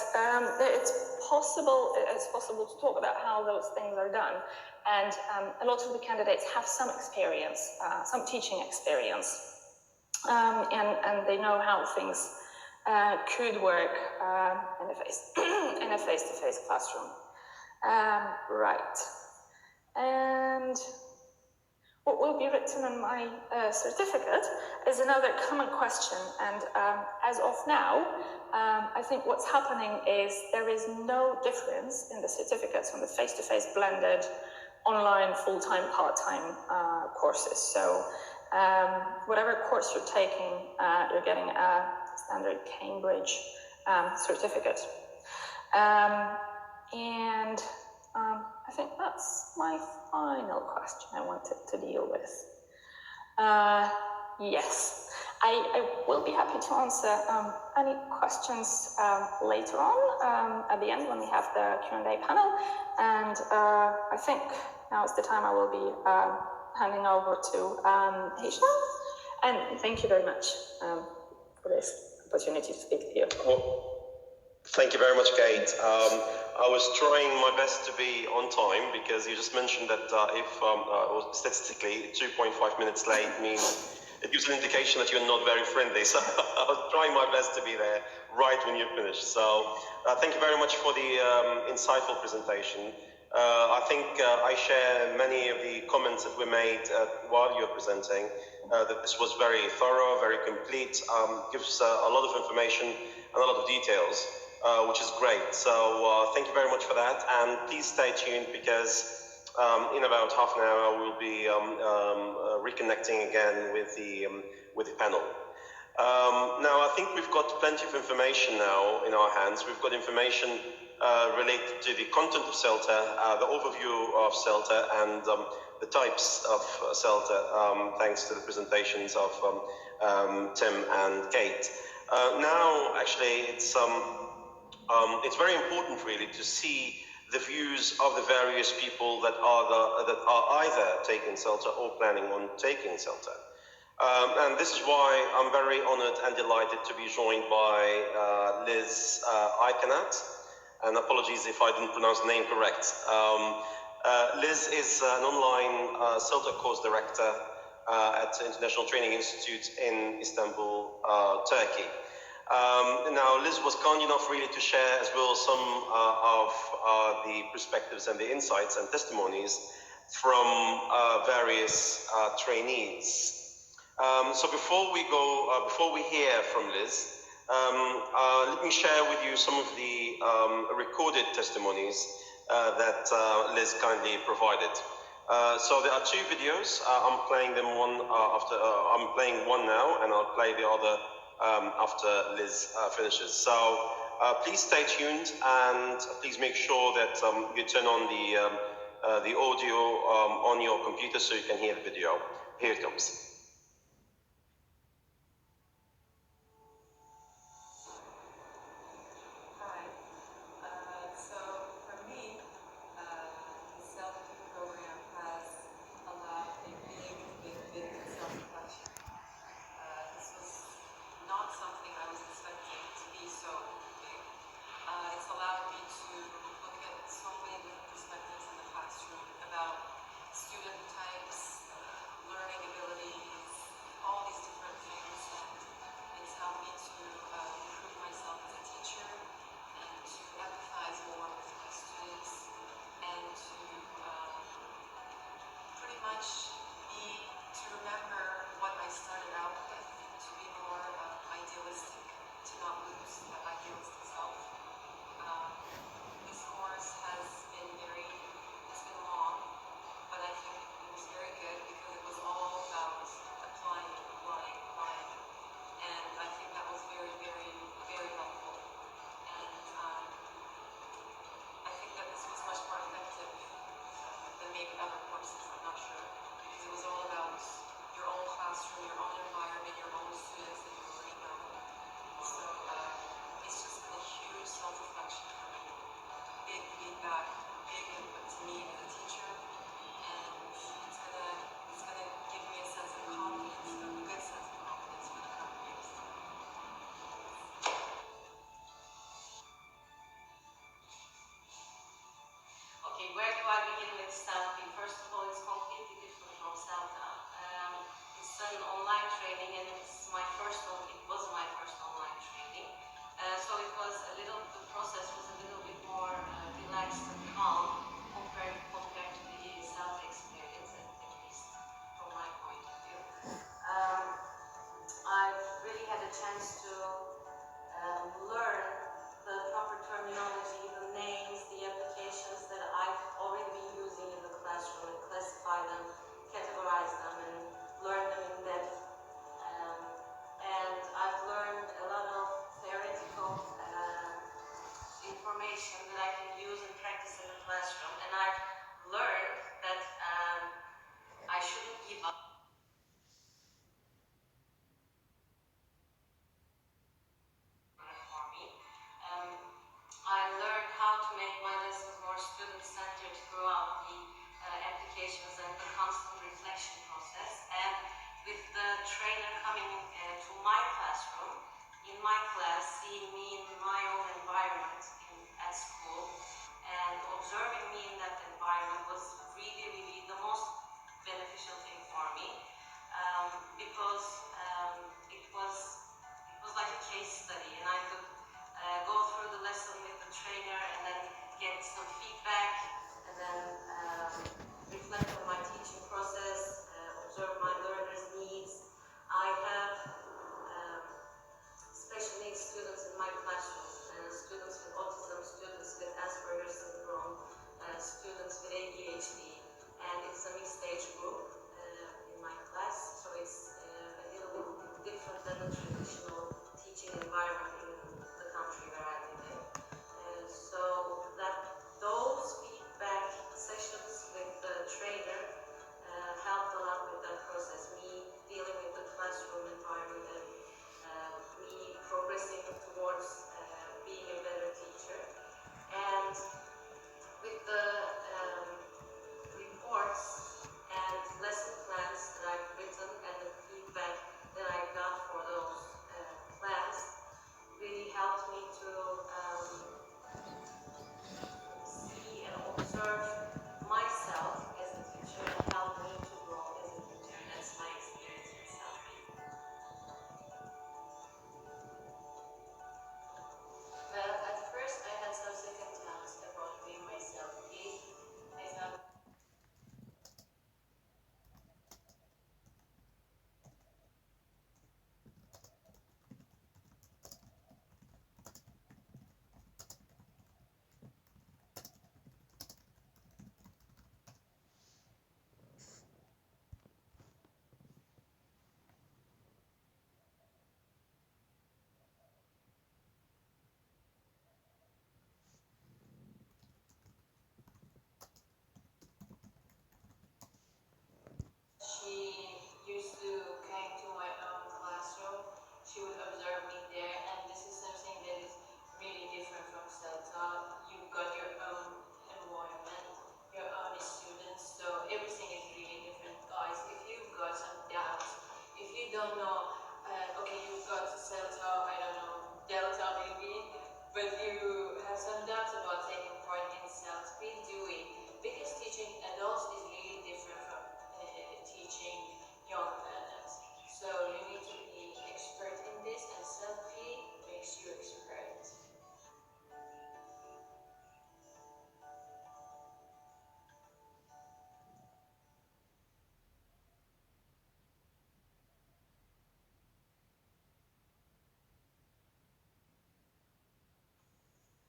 it's possible to talk about how those things are done. And a lot of the candidates have some experience, some teaching experience, and they know how things could work in a face-to-face classroom. Right. And what will be written on my certificate is another common question. And as of now, I think what's happening is there is no difference in the certificates on the face-to-face blended online, full-time, part-time courses. So whatever course you're taking, you're getting a standard Cambridge certificate. And I think that's my final question I wanted to deal with. Yes, I will be happy to answer any questions later on at the end when we have the Q&A panel. And I think now is the time I will be handing over to Hisham. And thank you very much for this opportunity to speak to you. Well, thank you very much, Kate. I was trying my best to be on time, because you just mentioned that if statistically 2.5 minutes late means it gives an indication that you're not very friendly. So I was trying my best to be there right when you finished. So thank you very much for the insightful presentation. I think I share many of the comments that were made while you were presenting, that this was very thorough, very complete, gives a lot of information and a lot of details, which is great. So thank you very much for that, and please stay tuned because in about half an hour we'll be reconnecting again with the panel. Now I think we've got plenty of information now in our hands. We've got information related to the content of CELTA, the overview of CELTA, and the types of CELTA, thanks to the presentations of Tim and Kate. Now, actually, it's very important, really, to see the views of the various people that are either taking CELTA or planning on taking CELTA. And this is why I'm very honored and delighted to be joined by Liz Eikenat. And apologies if I didn't pronounce the name correct. Liz is an online CELTA course director at the International Training Institute in Istanbul, Turkey. Now, Liz was kind enough really to share as well some of the perspectives and the insights and testimonies from various trainees. So before we hear from Liz, let me share with you some of the recorded testimonies that Liz kindly provided. So there are two videos. I'm playing them I'm playing one now, and I'll play the other after Liz finishes. So please stay tuned, and please make sure that you turn on the audio on your computer so you can hear the video. Here it comes. Where do I begin with CELTA? First of all, it's completely different from CELTA. It's an online training, and it was my first online training. So it was the process was a little bit more relaxed and calm compared to the CELTA experience, at least from my point of view. I've really had a chance to learn the proper terminology, the names, the applications that I've already been using in the classroom, and classify them, categorize them, and learn them in depth. And I've learned a lot of theoretical information that I can use and practice in the classroom. And I've learned that I shouldn't give up. I learned how to make my lessons more student-centered throughout the applications and the constant reflection process. And with the trainer coming to my classroom, in my class, seeing me in my own environment at school, and observing me in that environment was really the most beneficial thing for me, because it was like a case study, and I could go through the lesson with the trainer and then get some feedback and then reflect on my teaching process, observe my learners' needs. I have special needs students in my classroom, students with autism, students with Asperger's syndrome, students with ADHD, and it's a mixed age group in my class, so it's a little bit different than the traditional teaching environment in the country where I live in. So that those feedback sessions with the trainer helped a lot with that process, me dealing with the classroom environment and me progressing towards being a better teacher. And with the reports and lesson plans that I've written and the feedback that I got for those plans really helped me to see and observe myself as a teacher and help me to grow as a teacher. That's my experience with CELTA. Well, at first I had some second thoughts about being myself. I thought she used to come to my own classroom. She would observe me there, and this is something that is really different from CELTA. You've got your own environment, your own students, so everything is really different. Guys, if you've got some doubts, if you don't know, okay, you've got CELTA, I don't know, Delta maybe, but you have some doubts about taking part in CELTA, please do it, because teaching adults is really different from teaching young adults. So you need to be expert in this, and selfie makes you expert.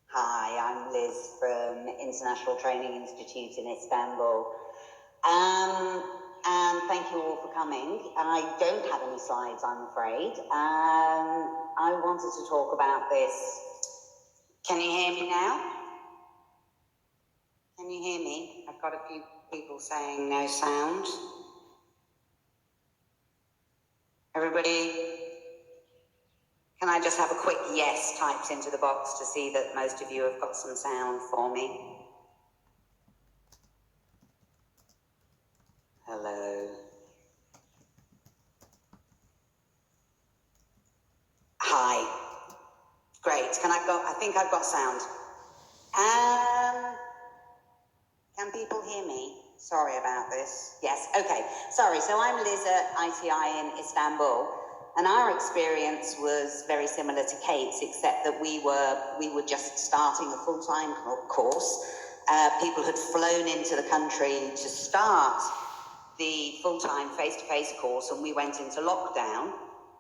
Hi, I'm Liz from International Training Institute in Istanbul. And thank you all for coming. I don't have any slides, I'm afraid. I wanted to talk about this. Can you hear me now? Can you hear me? I've got a few people saying no sound. Everybody, can I just have a quick yes typed into the box to see that most of you have got some sound for me? Hello. Hi. Great. I think I've got sound. Can people hear me? Sorry about this. Yes, okay. Sorry, so I'm Liz at ITI in Istanbul, and our experience was very similar to Kate's, except that we were just starting a full-time course. People had flown into the country to start the full-time face-to-face course, and we went into lockdown.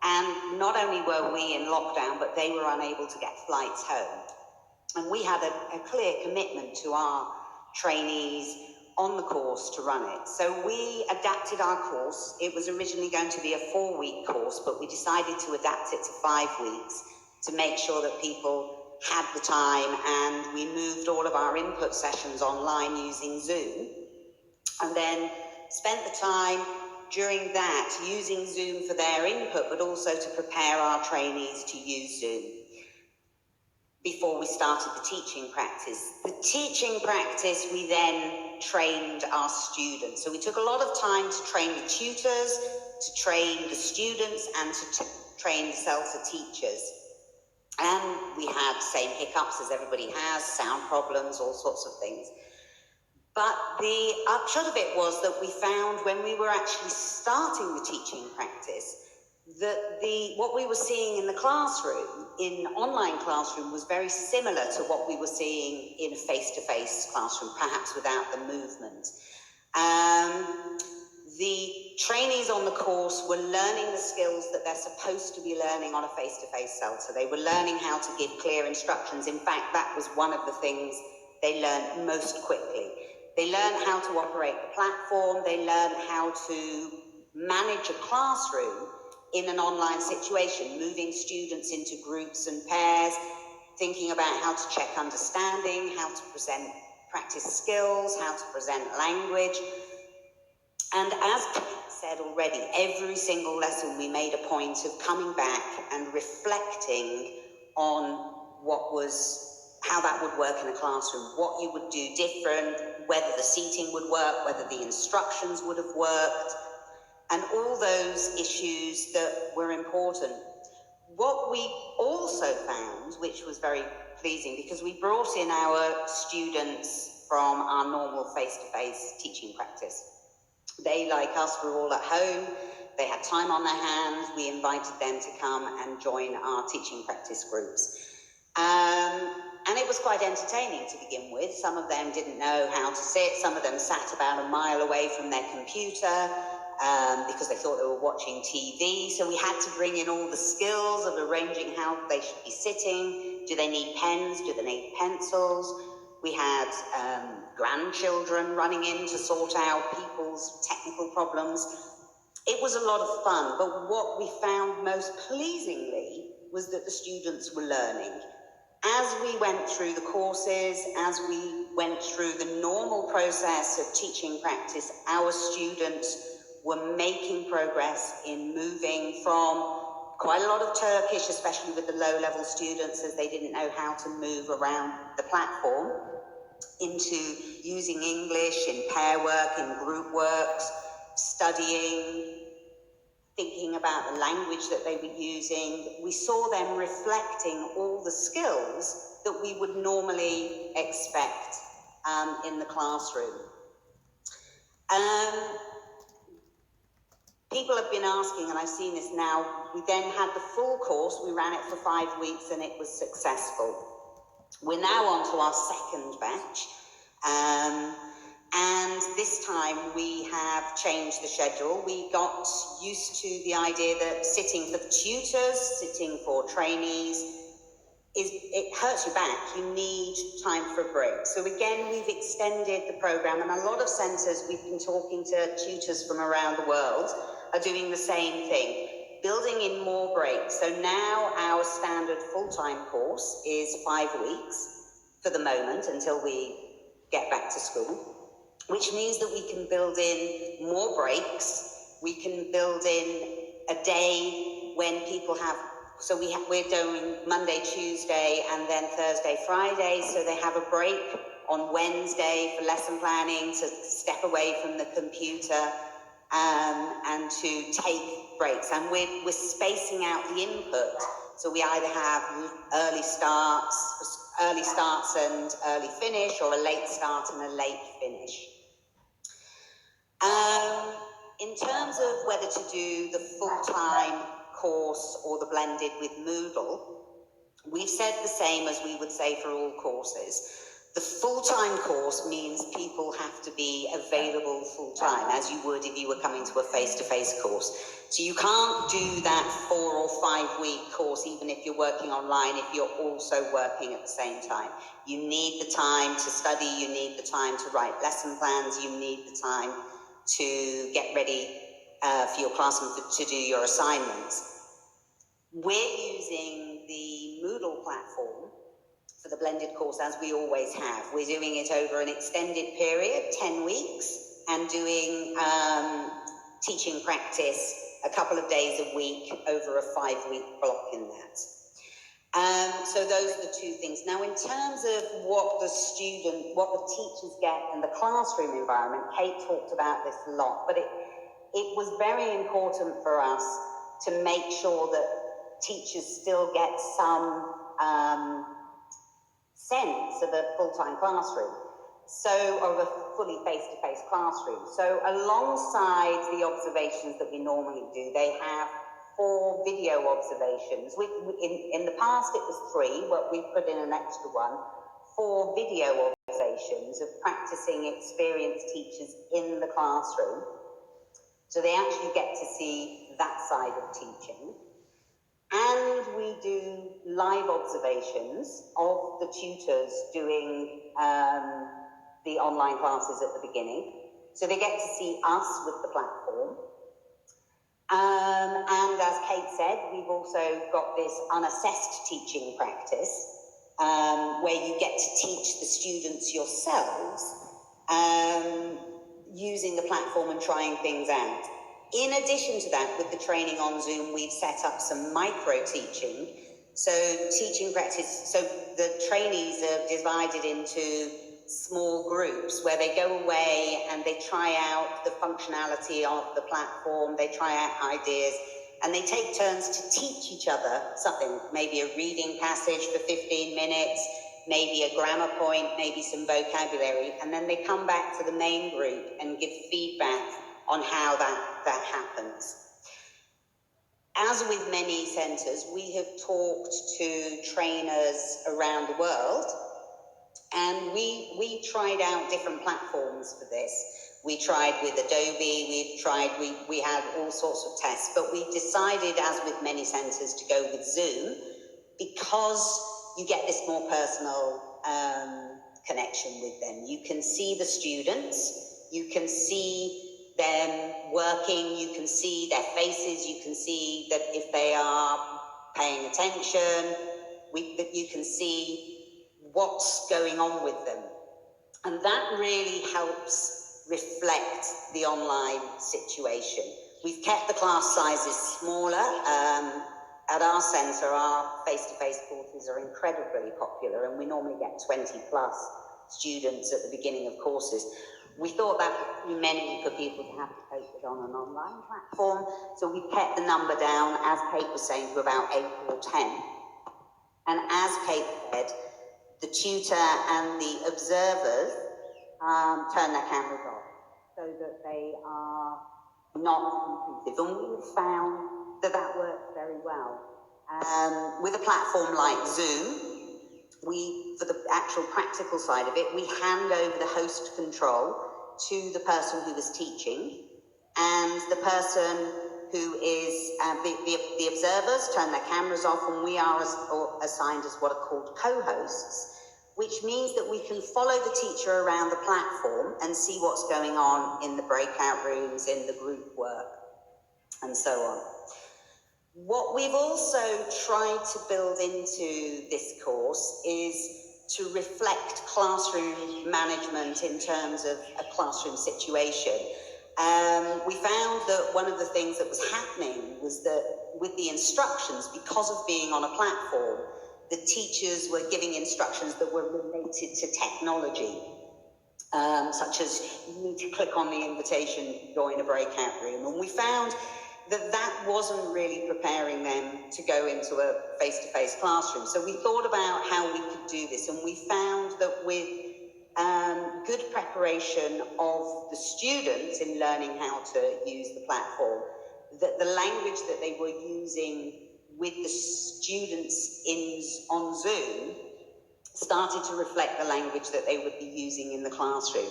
And not only were we in lockdown, but they were unable to get flights home. And we had a clear commitment to our trainees on the course to run it. So we adapted our course. It was originally going to be a 4-week course, but we decided to adapt it to 5 weeks to make sure that people had the time, and we moved all of our input sessions online using Zoom, and then spent the time during that using Zoom for their input, but also to prepare our trainees to use Zoom before we started the teaching practice. The teaching practice, we then trained our students. So we took a lot of time to train the tutors, to train the students, and to train the CELTA teachers. And we had same hiccups as everybody has, sound problems, all sorts of things. But the upshot of it was that we found when we were actually starting the teaching practice what we were seeing in the classroom, in online classroom, was very similar to what we were seeing in a face-to-face classroom, perhaps without the movement. The trainees on the course were learning the skills that they're supposed to be learning on a face-to-face CELTA. They were learning how to give clear instructions. In fact, that was one of the things they learned most quickly. They learned how to operate the platform. They learned how to manage a classroom in an online situation, moving students into groups and pairs, thinking about how to check understanding, how to present practice skills, how to present language. And as Kate said already, every single lesson we made a point of coming back and reflecting on how that would work in a classroom, what you would do different, whether the seating would work, whether the instructions would have worked, and all those issues that were important. What we also found, which was very pleasing, because we brought in our students from our normal face-to-face teaching practice. They, like us, were all at home. They had time on their hands. We invited them to come and join our teaching practice groups. And it was quite entertaining to begin with. Some of them didn't know how to sit. Some of them sat about a mile away from their computer because they thought they were watching TV. So we had to bring in all the skills of arranging how they should be sitting. Do they need pens? Do they need pencils? We had grandchildren running in to sort out people's technical problems. It was a lot of fun, but what we found most pleasingly was that the students were learning. As we went through the courses, as we went through the normal process of teaching practice, our students were making progress in moving from quite a lot of Turkish, especially with the low-level students, as they didn't know how to move around the platform, into using English in pair work, in group works, studying, thinking about the language that they were using. We saw them reflecting all the skills that we would normally expect in the classroom. People have been asking, and I've seen this now, we then had the full course, we ran it for 5 weeks and it was successful. We're now on to our second batch, and this time we have changed the schedule. We got used to the idea that sitting for the tutors, sitting for trainees, it hurts your back. You need time for a break. So again, we've extended the program, and a lot of centres, we've been talking to tutors from around the world, are doing the same thing, building in more breaks. So now our standard full-time course is 5 weeks for the moment until we get back to school, which means that we can build in more breaks. We can build in a day when people have, so we're doing Monday, Tuesday, and then Thursday, Friday, so they have a break on Wednesday for lesson planning, to step away from the computer, and to take breaks. And we're spacing out the input, so we either have early starts and early finish, or a late start and a late finish. In terms of whether to do the full-time course or the blended with Moodle, we've said the same as we would say for all courses. The full-time course means people have to be available full-time, as you would if you were coming to a face-to-face course. So you can't do that 4 or 5 week course, even if you're working online, if you're also working at the same time. You need the time to study, you need the time to write lesson plans, you need the time to get ready for your class and to do your assignments. We're using the Moodle platform for the blended course, as we always have. We're doing it over an extended period, 10 weeks, and doing teaching practice a couple of days a week over a 5-week block in that. So those are the two things. Now, in terms of what the teachers get in the classroom environment, Kate talked about this a lot, but it was very important for us to make sure that teachers still get some sense of a full-time classroom, of a fully face-to-face classroom. So alongside the observations that we normally do, they have 4 video observations. In the past it was 3, but we put in an extra one. 4 video observations of practicing experienced teachers in the classroom. So they actually get to see that side of teaching. And we do live observations of the tutors doing the online classes at the beginning. So they get to see us with the platform. And as Kate said, we've also got this unassessed teaching practice, where you get to teach the students yourselves, using the platform and trying things out. In addition to that, with the training on Zoom, we've set up some micro-teaching. So teaching practice, so the trainees are divided into small groups where they go away and they try out the functionality of the platform, they try out ideas, and they take turns to teach each other something, maybe a reading passage for 15 minutes, maybe a grammar point, maybe some vocabulary, and then they come back to the main group and give feedback on how that happens. As with many centres, we have talked to trainers around the world, and we tried out different platforms for this. We tried with Adobe, we had all sorts of tests, but we decided, as with many centres, to go with Zoom because you get this more personal connection with them. You can see the students, you can see them working, you can see their faces, you can see that if they are paying attention, you can see what's going on with them. And that really helps reflect the online situation. We've kept the class sizes smaller. At our centre, our face-to-face courses are incredibly popular, and we normally get 20 plus students at the beginning of courses. We thought that would be many for people to have to cope with on an online platform, so we kept the number down, as Kate was saying, to about 8 or 10. And as Kate said, the tutor and the observers turn their cameras off so that they are not intrusive. And we've found that works very well. With a platform like Zoom, for the actual practical side of it, we hand over the host control to the person who is teaching, and the person who is, the observers turn their cameras off, and we are assigned as what are called co-hosts, which means that we can follow the teacher around the platform and see what's going on in the breakout rooms, in the group work, and so on. What we've also tried to build into this course is to reflect classroom management in terms of a classroom situation. We found that one of the things that was happening was that with the instructions, because of being on a platform, the teachers were giving instructions that were related to technology, such as you need to click on the invitation, join a breakout room. And we found that wasn't really preparing them to go into a face-to-face classroom. So we thought about how we could do this, and we found that with good preparation of the students in learning how to use the platform, that the language that they were using with the students on Zoom started to reflect the language that they would be using in the classroom.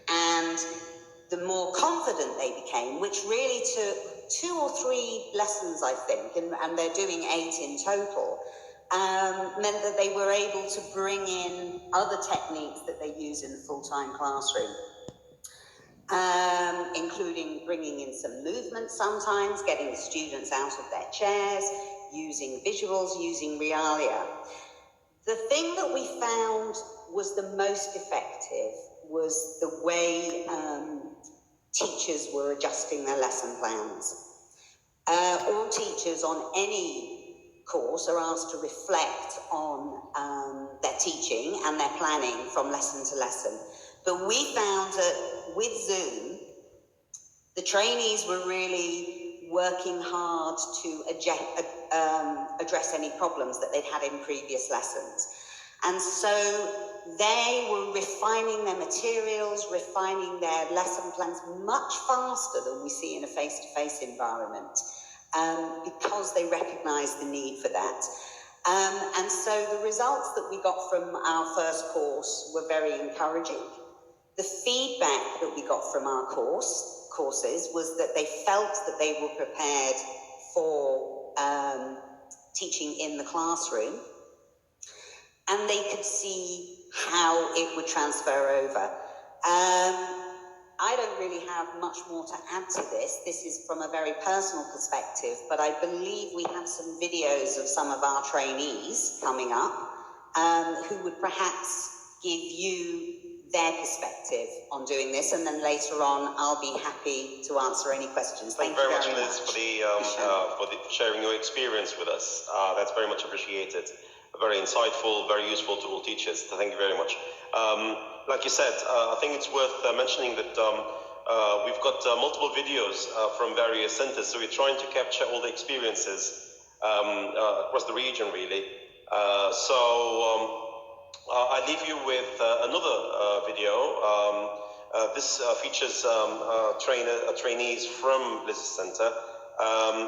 And the more confident they became, which really took 2 or 3 lessons, I think, and they're doing 8 in total, meant that they were able to bring in other techniques that they use in the full-time classroom, including bringing in some movement sometimes, getting the students out of their chairs, using visuals, using realia. The thing that we found was the most effective was the way teachers were adjusting their lesson plans. All teachers on any course are asked to reflect on their teaching and their planning from lesson to lesson. But we found that with Zoom, the trainees were really working hard to address any problems that they'd had in previous lessons. And so they were refining their materials, refining their lesson plans much faster than we see in a face-to-face environment. because they recognise the need for that. And so the results that we got from our first course were very encouraging. The feedback that we got from our courses was that they felt that they were prepared for teaching in the classroom, and they could see how it would transfer over. I don't really have much more to add to this. This is from a very personal perspective, but I believe we have some videos of some of our trainees coming up who would perhaps give you their perspective on doing this, and then later on I'll be happy to answer any questions. Thank you very much, Liz, for sharing your experience with us. That's very much appreciated. Very insightful, very useful to all teachers. Thank you very much. Like you said, I think it's worth mentioning that we've got multiple videos from various centers, so we're trying to capture all the experiences across the region, really. I leave you with another video. This features trainees from Liz's Center.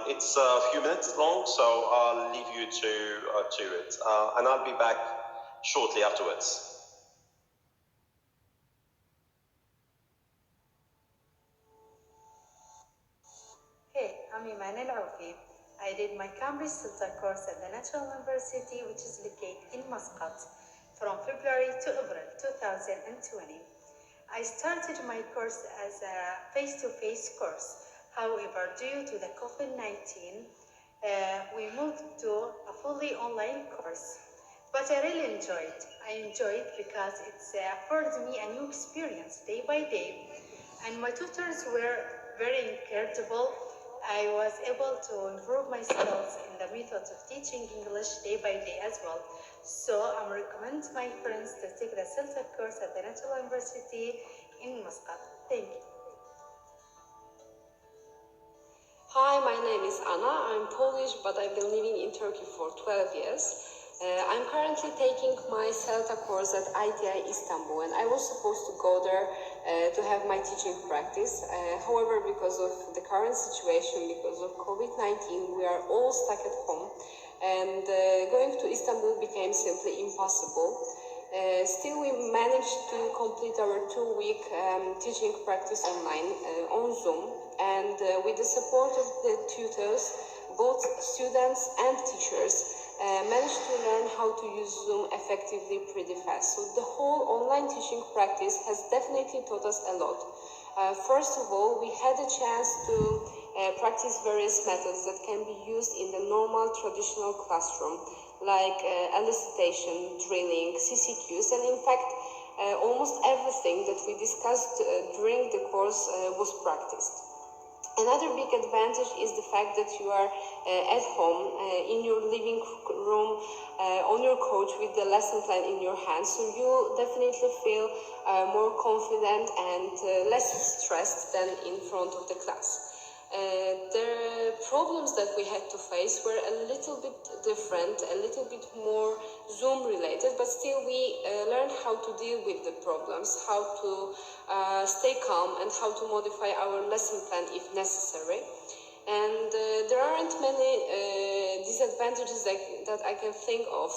It's a few minutes long, so I'll leave you to it. And I'll be back shortly afterwards. Hey, I'm Iman Al-Awfi. I did my Cambridge CELTA course at the National University, which is located in Muscat, from February to April 2020. I started my course as a face-to-face course. However, due to the COVID-19, we moved to a fully online course. But I really enjoyed. I enjoyed because it's afforded me a new experience day by day. And my tutors were very incredible. I was able to improve my skills in the methods of teaching English day by day as well. So I recommend my friends to take the CELTA course at the National University in Muscat. Thank you. Hi, my name is Anna. I'm Polish, but I've been living in Turkey for 12 years. I'm currently taking my CELTA course at ITI Istanbul, and I was supposed to go there to have my teaching practice. However, because of the current situation, because of COVID-19, we are all stuck at home, and going to Istanbul became simply impossible. Still, we managed to complete our 2-week teaching practice online on Zoom, and with the support of the tutors, both students and teachers managed to learn how to use Zoom effectively pretty fast. So the whole online teaching practice has definitely taught us a lot. First of all, we had a chance to practice various methods that can be used in the normal traditional classroom, like elicitation, drilling, CCQs, and in fact, almost everything that we discussed during the course was practiced. Another big advantage is the fact that you are at home, in your living room, on your couch with the lesson plan in your hand, so you definitely feel more confident and less stressed than in front of the class. The problems that we had to face were a little bit different, a little bit more Zoom related, but still we learned how to deal with the problems, how to stay calm, and how to modify our lesson plan if necessary. And there aren't many disadvantages that I can think of.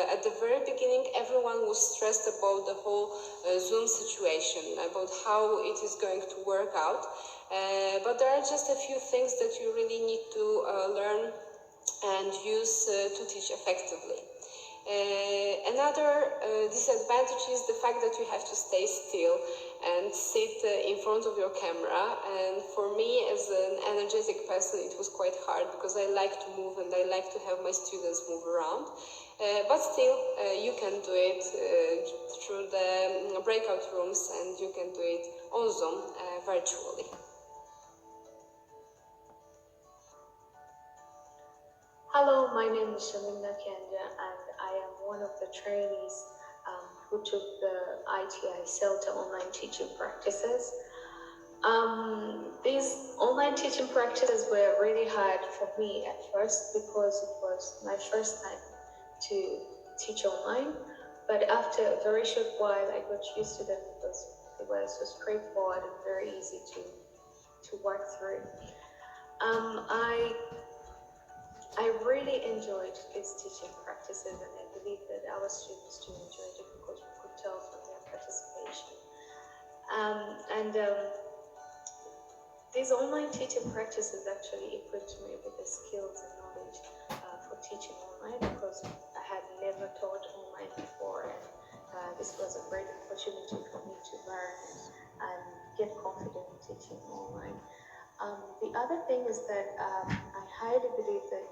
At the very beginning, everyone was stressed about the whole Zoom situation, about how it is going to work out. But there are just a few things that you really need to learn and use to teach effectively. Another disadvantage is the fact that you have to stay still and sit in front of your camera, and for me as an energetic person it was quite hard because I like to move and I like to have my students move around, but still you can do it through the breakout rooms, and you can do it on Zoom virtually. Hello, my name is Shalinda Kenya, and I am one of the trainees who took the ITI CELTA online teaching practices. These online teaching practices were really hard for me at first because it was my first time to teach online, but after a very short while I got used to them because they were so straightforward and very easy to work through. I I really enjoyed these teaching practices, and I believe that our students too enjoyed it because we could tell from their participation. These online teaching practices actually equipped me with the skills and knowledge for teaching online, because I had never taught online before, and this was a great opportunity for me to learn and get confident in teaching online. The other thing is that I highly believe that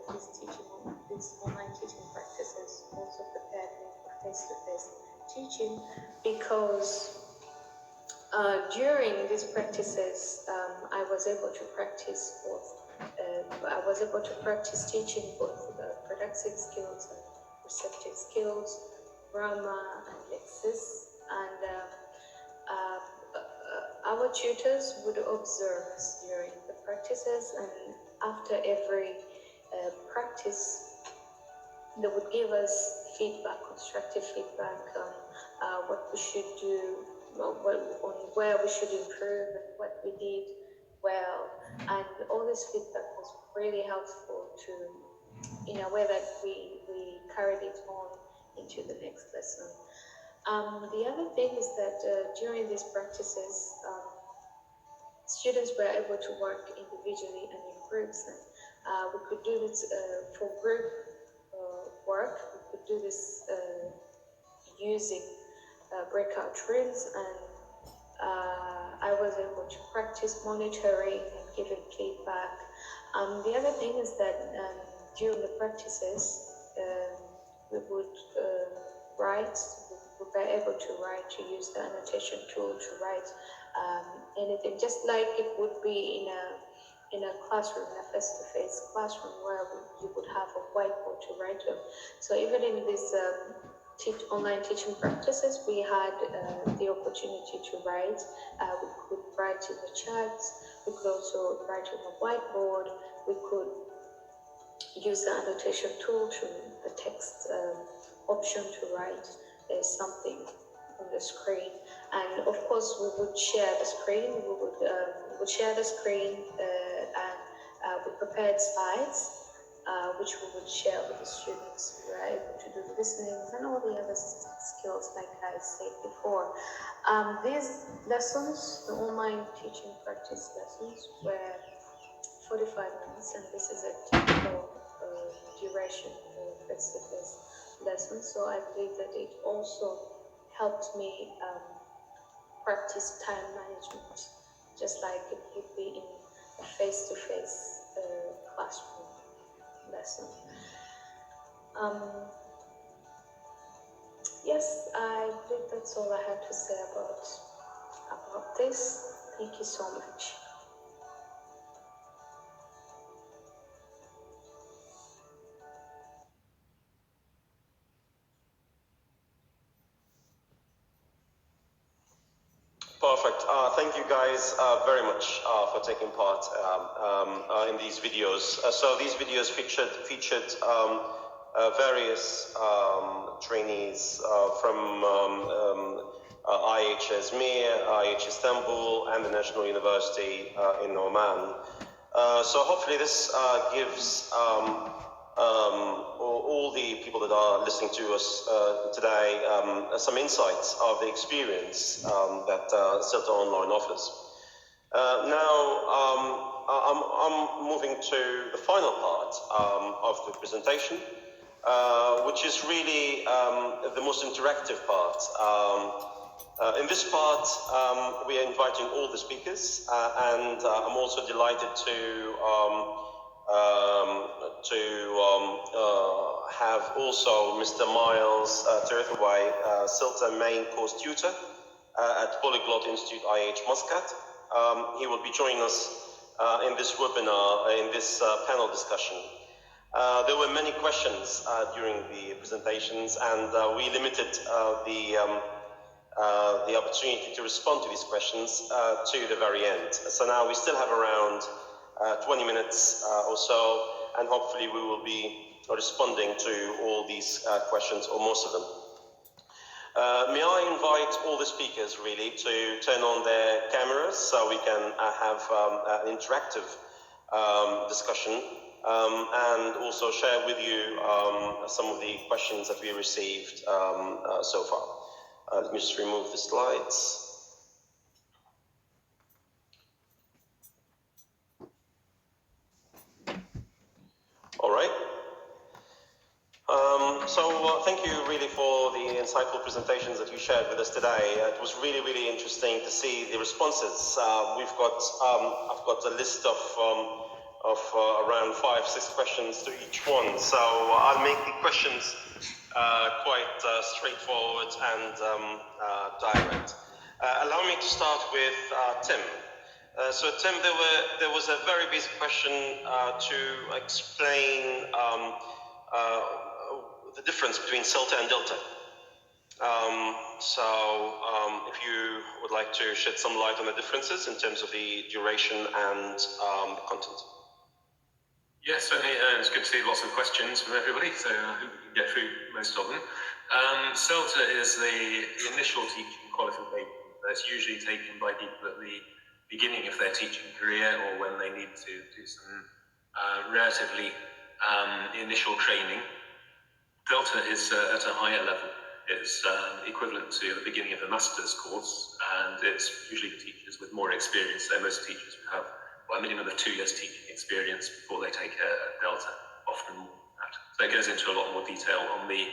these online teaching practices also prepared me for face-to-face teaching, because during these practices, I was able to practice both. I was able to practice teaching both productive skills and receptive skills, grammar and lexis, and our tutors would observe us during the practices, and after every practice, they would give us feedback, constructive feedback on what we should do, on where we should improve, and what we did well. And all this feedback was really helpful in a way that we carried it on into the next lesson. The other thing is that during these practices, students were able to work individually and in groups, and we could do this for group work. We could do this using breakout rooms, and I was able to practice monitoring and giving feedback. The other thing is that during the practices, we would write. We were able to write, to use the annotation tool to write anything, just like it would be in a classroom, in a face-to-face classroom, where you would have a whiteboard to write on. So even in these online teaching practices, we had the opportunity to write. We could write in the chat. We could also write on the whiteboard. We could use the annotation tool, to the text option, to write something on the screen. And of course, we would share the screen. We would share the screen, and we prepared slides, which we would share with the students. We were able to do listening and all the other skills, like I said before. These lessons, the online teaching practice lessons, were 45 minutes, and this is a typical duration for face-to-face lessons. So I believe that it also helped me practice time management, just like it would be in a face-to-face classroom lesson. Yes, I believe that's all I had to say about this. Thank you so much. Perfect. Thank you guys very much for taking part in these videos. So these videos featured various trainees from IH Izmir, IH Istanbul, and the National University in Oman. So hopefully this gives all the people that are listening to us today some insights of the experience that CELTA Online offers. Now, I'm moving to the final part of the presentation, which is really the most interactive part. In this part, we are inviting all the speakers, and I'm also delighted to have also Mr. Miles Tirthaway, CELTA main course tutor at Polyglot Institute IH Muscat. He will be joining us in this webinar, in this panel discussion. There were many questions during the presentations, and we limited the opportunity to respond to these questions to the very end. So now we still have around 20 minutes or so, and hopefully we will be responding to all these questions, or most of them. May I invite all the speakers really to turn on their cameras so we can have an interactive discussion. and also share with you some of the questions that we received so far. Let me just remove the slides. All right. Thank you really for the insightful presentations that you shared with us today. It was really, really interesting to see the responses. I've got a list of around 5-6 questions to each one. So I'll make the questions quite straightforward and direct. Allow me to start with Tim. So Tim, there was a very basic question to explain the difference between CELTA and DELTA. If you would like to shed some light on the differences in terms of the duration and the content. Yes, certainly. It's good to see lots of questions from everybody, so I hope we can get through most of them. CELTA is the initial teaching qualification that's usually taken by people at the beginning of their teaching career or when they need to do some relatively initial training. DELTA is at a higher level. It's equivalent to the beginning of a master's course, and it's usually teachers with more experience. So most teachers would have a minimum of 2 years teaching experience before they take a DELTA, often more than that. So it goes into a lot more detail on the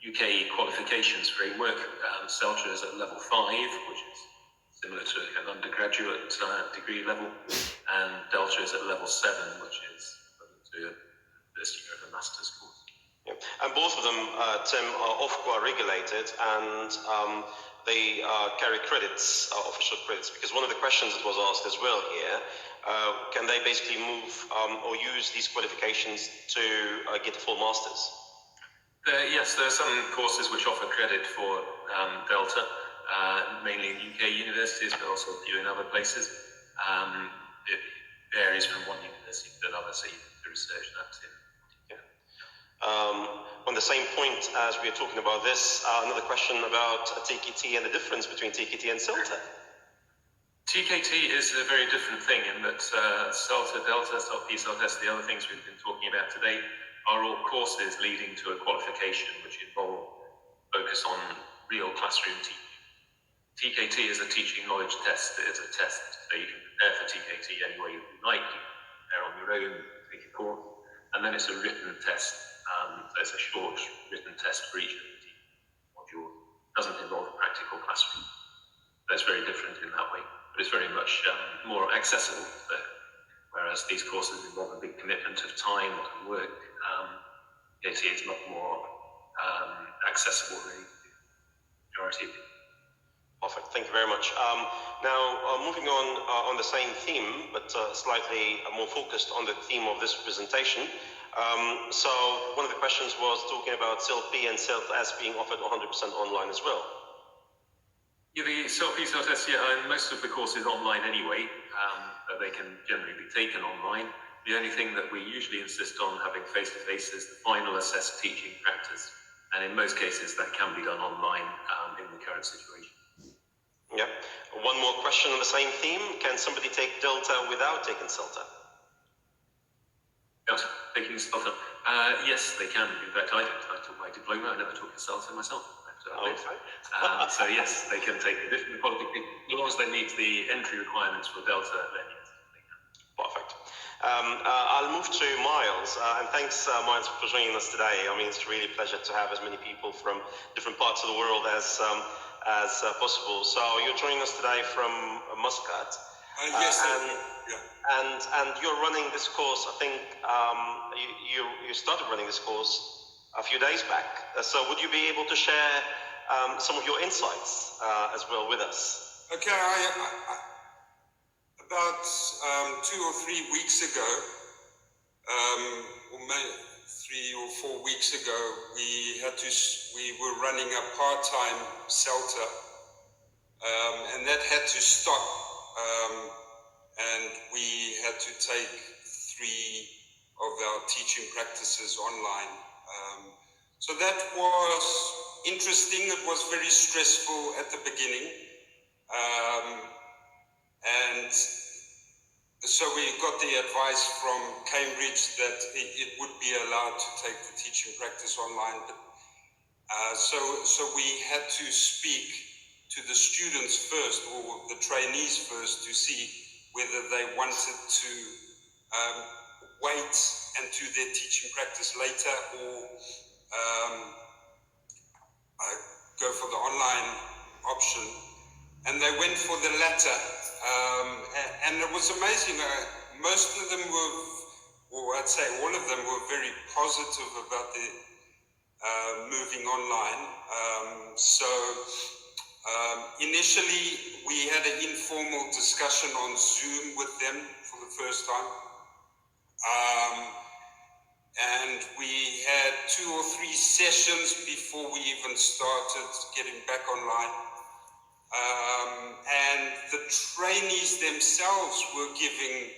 UK qualifications framework. CELTA is at level 5, which is similar to an undergraduate degree level, and DELTA is at level 7, which is equivalent to the first year of a master's course. Yeah. And both of them, Tim, are Ofqual regulated, and they carry credits, official credits, because one of the questions that was asked as well here, can they basically move or use these qualifications to get a full master's? Yes, there are some courses which offer credit for DELTA, mainly in UK universities, but also a few in other places. It varies from one university to another, so you have to research that too. On the same point as we are talking about this, another question about TKT and the difference between TKT and CELTA. TKT is a very different thing in that CELTA, DELTA, CELTA, CELTA, the other things we've been talking about today are all courses leading to a qualification which involve focus on real classroom teaching. TKT is a teaching knowledge test. It is a test, so you can prepare for TKT any way you like. You can prepare on your own, take a course, and then it's a written test. So it's a short written test for each of the modules. It doesn't involve a practical classroom. So it's very different in that way, but it's very much more accessible. So, whereas these courses involve a big commitment of time and work, TKT is much more accessible really to the majority of people. Perfect, thank you very much. Now, moving on the same theme, but slightly more focused on the theme of this presentation. So one of the questions was talking about CELP and CELTA being offered 100% online as well. Yeah, the CELP, CELTA, and most of the courses online anyway. They can generally be taken online. The only thing that we usually insist on having face-to-face is the final assessed teaching practice. And in most cases, that can be done online in the current situation. Yeah. One more question on the same theme. Can somebody take DELTA without taking CELTA? DELTA, taking CELTA? Yes, they can. In fact, I took my diploma. I never took a CELTA myself. So yes, they can take a different qualification. As long as they meet the entry requirements for DELTA, then yes, they can. Perfect. I'll move to Miles, and thanks Miles for joining us today. I mean, it's really a pleasure to have as many people from different parts of the world as possible. So you're joining us today from Muscat. Yes, and you're running this course. I think you started running this course a few days back. So would you be able to share some of your insights as well with us? Okay, about 2 or 3 weeks ago, or maybe 3 or 4 weeks ago, we were running a part-time CELTA, and that had to stop, and we had to take 3 of our teaching practices online. So that was interesting. It was very stressful at the beginning, and So we got the advice from Cambridge that it would be allowed to take the teaching practice online, but so we had to speak to the students first, or the trainees first, to see whether they wanted to wait and do their teaching practice later, or go for the online option. And they went for the latter. And it was amazing. Most of them were, or I'd say all of them were very positive about the moving online. Initially, we had an informal discussion on Zoom with them for the first time. And we had 2 or 3 sessions before we even started getting back online. And the trainees themselves were giving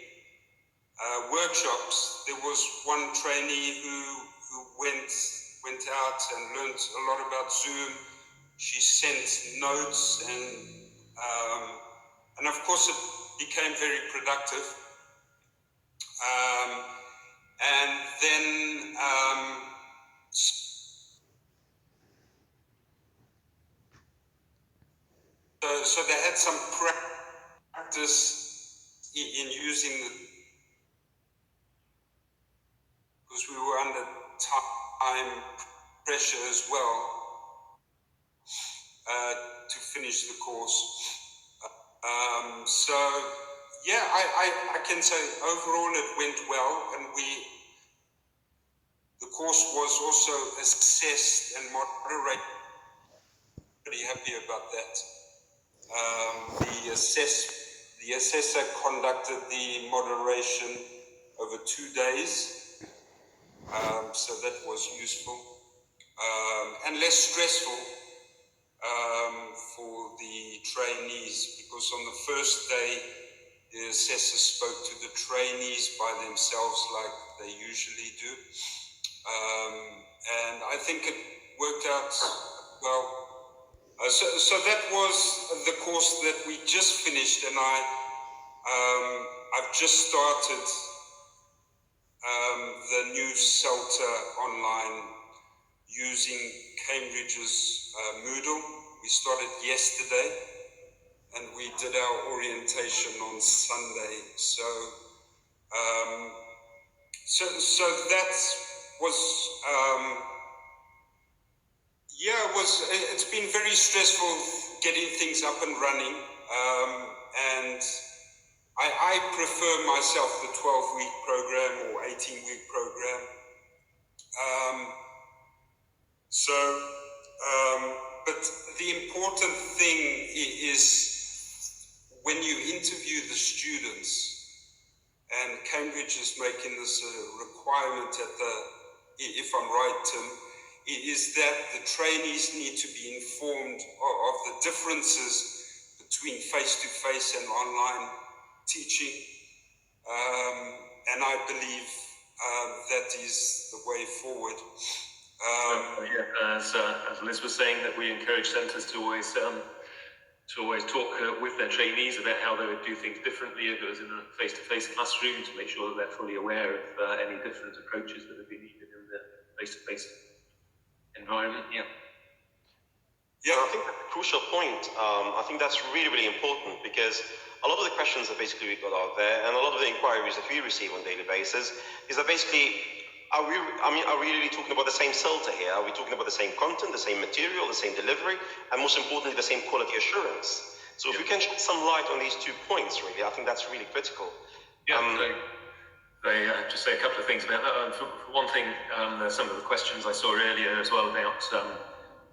workshops. There was one trainee who went out and learned a lot about Zoom. She sent notes, and of course it became very productive. And then so they had some practice in using the, because we were under time pressure as well to finish the course. So yeah, I can say overall it went well, and the course was also assessed and moderated. Pretty happy about that. The assessor conducted the moderation over 2 days, so that was useful and less stressful for the trainees, because on the first day the assessor spoke to the trainees by themselves like they usually do, and I think it worked out well. So that was the course that we just finished, and I've just started the new CELTA online using Cambridge's Moodle. We started yesterday, and we did our orientation on Sunday. So that was. It's been very stressful getting things up and running, and I prefer myself the 12-week program or 18-week program. But the important thing is when you interview the students, and Cambridge is making this a requirement if I'm right, Tim, is that the trainees need to be informed of the differences between face-to-face and online teaching. And I believe that is the way forward. As Liz was saying, that we encourage centres to always talk with their trainees about how they would do things differently if it was in a face-to-face classroom, to make sure that they're fully aware of any different approaches that would be needed in the face-to-face environment. Yeah, I think that's a crucial point. I think that's really, really important, because a lot of the questions that basically we got out there, and a lot of the inquiries that we receive on a daily basis, is that basically, are we really talking about the same CELTA here? Are we talking about the same content, the same material, the same delivery, and most importantly, the same quality assurance? So if we can shed some light on these 2 points, really, I think that's really critical. Just say a couple of things about that. For one thing, some of the questions I saw earlier as well about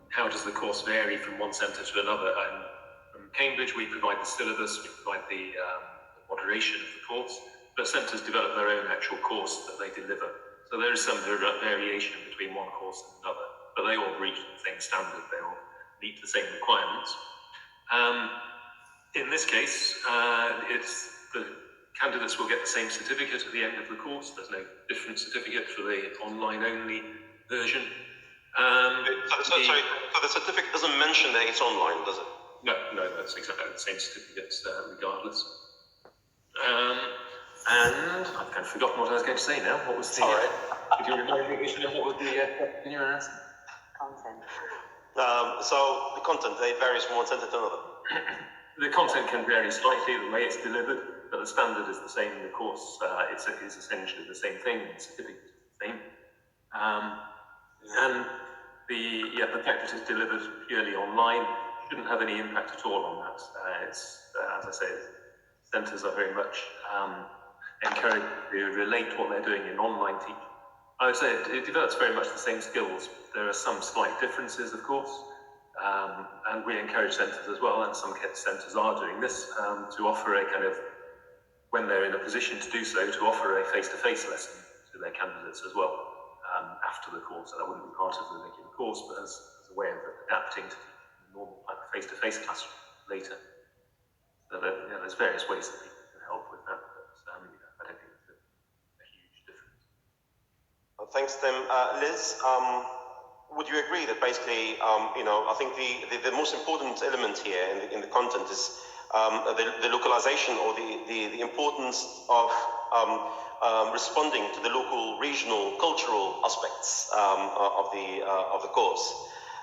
how does the course vary from one centre to another. From Cambridge, we provide the syllabus, we provide the moderation of the course, but centres develop their own actual course that they deliver. So there is some variation between one course and another, but they all reach the same standard, they all meet the same requirements. In this case, it's the candidates will get the same certificate at the end of the course. There's no different certificate for the online-only version. So the certificate doesn't mention that it's online, does it? No, that's exactly the same certificate regardless. And I've kind of forgotten what I was going to say now. What was the... Sorry. Could you remind me, what was the question you were asking? Content. So the content, they varies from one center to another. The content can vary slightly, the way it's delivered, but the standard is the same. The course is essentially the same thing. The certificate is the same. And the fact that it's delivered purely online shouldn't have any impact at all on that. As I say, centres are very much encouraged to relate what they're doing in online teaching. I would say it develops very much the same skills. There are some slight differences, of course, and we encourage centres as well, and some centres are doing this, to offer a kind of, when they're in a position to do so, to offer a face-to-face lesson to their candidates as well, after the course. So that wouldn't be part of the regular course, but as a way of adapting to the normal type of face-to-face classroom later. So there's various ways that people can help with that, but I don't think it's a huge difference. Thanks, Tim. Liz, would you agree that basically, I think the most important element here in the content is the localization, or the importance of responding to the local, regional, cultural aspects of the course.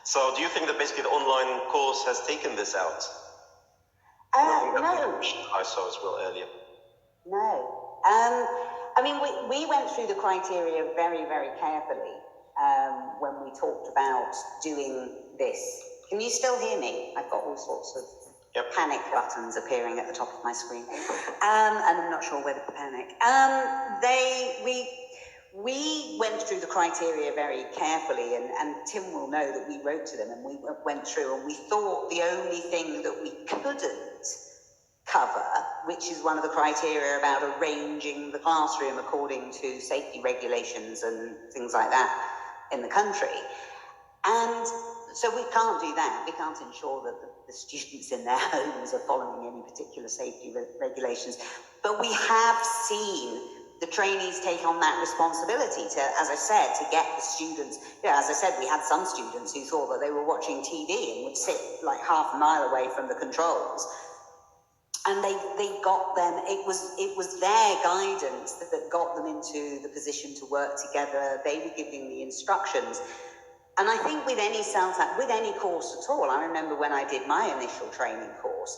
So, do you think that basically the online course has taken this out? No. I saw as well earlier. No. I mean, we went through the criteria very, very carefully when we talked about doing this. Can you still hear me? I've got all sorts of panic buttons appearing at the top of my screen, and I'm not sure whether to panic. We went through the criteria very carefully, and Tim will know that we wrote to them and we went through, and we thought the only thing that we couldn't cover, which is one of the criteria about arranging the classroom according to safety regulations and things like that in the country. And so we can't do that. We can't ensure that the students in their homes are following any particular safety regulations. But we have seen the trainees take on that responsibility to, as I said, to get the students, as I said, we had some students who thought that they were watching TV and would sit like half a mile away from the controls. And they got them, it was their guidance that got them into the position to work together. They were giving the instructions. And I think with any CELTA, with any course at all, I remember when I did my initial training course,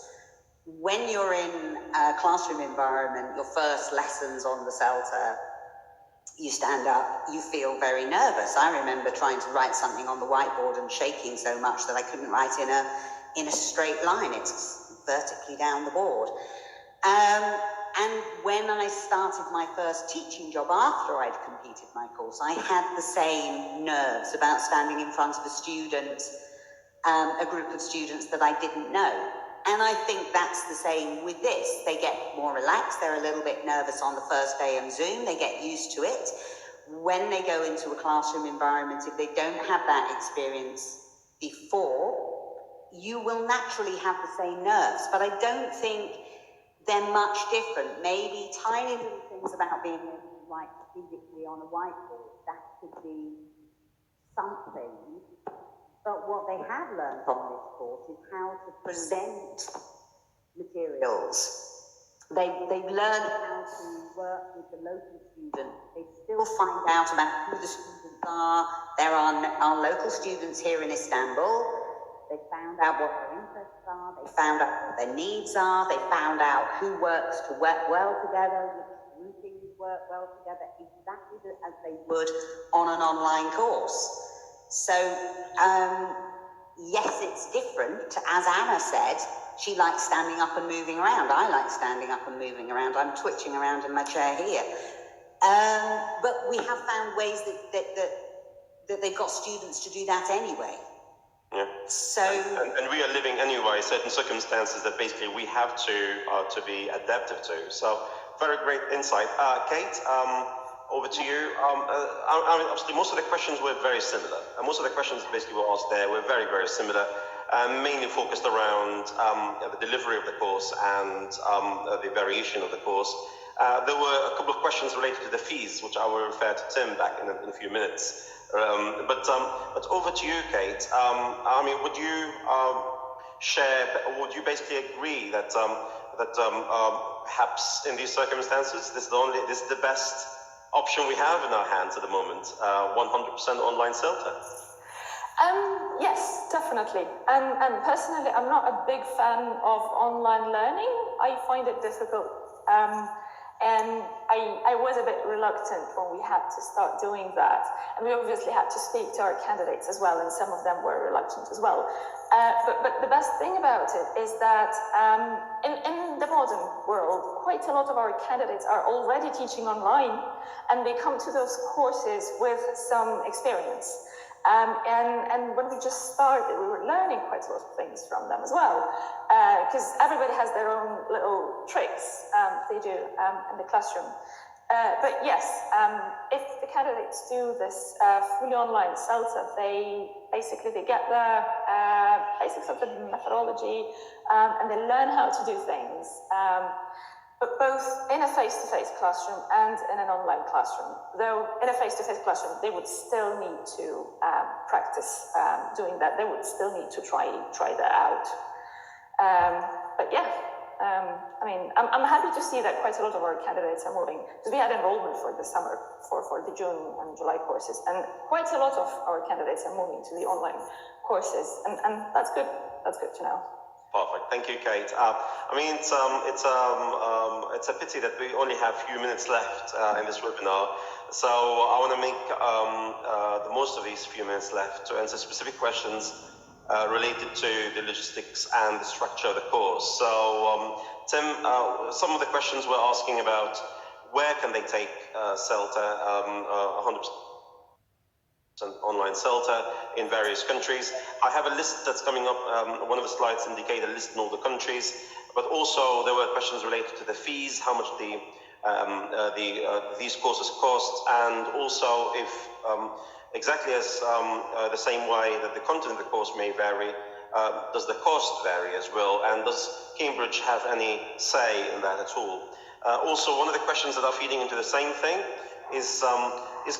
when you're in a classroom environment, your first lessons on the CELTA, you stand up, you feel very nervous. I remember trying to write something on the whiteboard and shaking so much that I couldn't write in a straight line. It's vertically down the board. And when I started my first teaching job after I'd completed my course, I had the same nerves about standing in front of a student, a group of students that I didn't know. And I think that's the same with this. They get more relaxed, they're a little bit nervous on the first day on Zoom, they get used to it. When they go into a classroom environment, if they don't have that experience before, you will naturally have the same nerves. But I don't think they're much different. Maybe tiny little things about being able to write physically on a whiteboard, that could be something. But what they have learned on this course is how to present materials. They've learned how to work with the local students. They still find out about who the students are. There are local students here in Istanbul. They found out what their interests are. They found out what their needs are. They found out who works to work well together, which groupings work well together, exactly as they would on an online course. So, yes, it's different. As Anna said, she likes standing up and moving around. I like standing up and moving around. I'm twitching around in my chair here. But we have found ways that they've got students to do that anyway. Yeah. So, and we are living anyway certain circumstances that basically we have to be adaptive to. So, very great insight. Kate, over to you. I mean, obviously, most of the questions were very similar. And most of the questions basically were asked there were very, very similar, mainly focused around the delivery of the course and the variation of the course. There were a couple of questions related to the fees, which I will refer to Tim back in a few minutes. But over to you, Kate. I mean, would you share, or would you basically agree that perhaps in these circumstances, this is the best option we have in our hands at the moment, 100% online CELTA? Yes, definitely. And personally, I'm not a big fan of online learning. I find it difficult. And I was a bit reluctant when we had to start doing that. And we obviously had to speak to our candidates as well, and some of them were reluctant as well. But the best thing about it is that in the modern world, quite a lot of our candidates are already teaching online, and they come to those courses with some experience. And when we just started, we were learning quite a lot of things from them as well, because everybody has their own little tricks they do in the classroom. But yes, if the candidates do this fully online CELTA, they get the basics of the methodology, and they learn how to do things. But both in a face-to-face classroom and in an online classroom. Though in a face-to-face classroom, they would still need to practice doing that. They would still need to try that out. But yeah, I mean, I'm happy to see that quite a lot of our candidates are moving, because we had enrollment for the summer, for the June and July courses, and quite a lot of our candidates are moving to the online courses, and that's good. That's good to know. Perfect. Thank you, Kate. I mean, it's a pity that we only have a few minutes left in this webinar. So I want to make the most of these few minutes left to answer specific questions related to the logistics and the structure of the course. So Tim, some of the questions we're asking about where can they take CELTA 100%. Online CELTA in various countries. I have a list that's coming up. One of the slides indicate a list in all the countries, but also there were questions related to the fees, how much these courses cost, and also if exactly as the same way that the content of the course may vary, does the cost vary as well, and does Cambridge have any say in that at all? Also, one of the questions that are feeding into the same thing is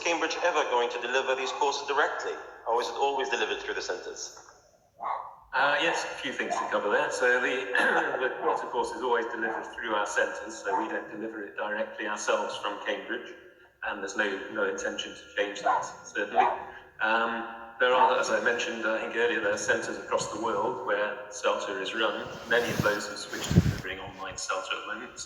Cambridge ever going to deliver these courses directly, or is it always delivered through the centres? Yes, a few things to cover there. So the course, of course, is always delivered through our centres, so we don't deliver it directly ourselves from Cambridge, and there's no intention to change that, certainly. There are, as I mentioned, I think earlier, there are centres across the world where CELTA is run. Many of those have switched to delivering online CELTA at the moment.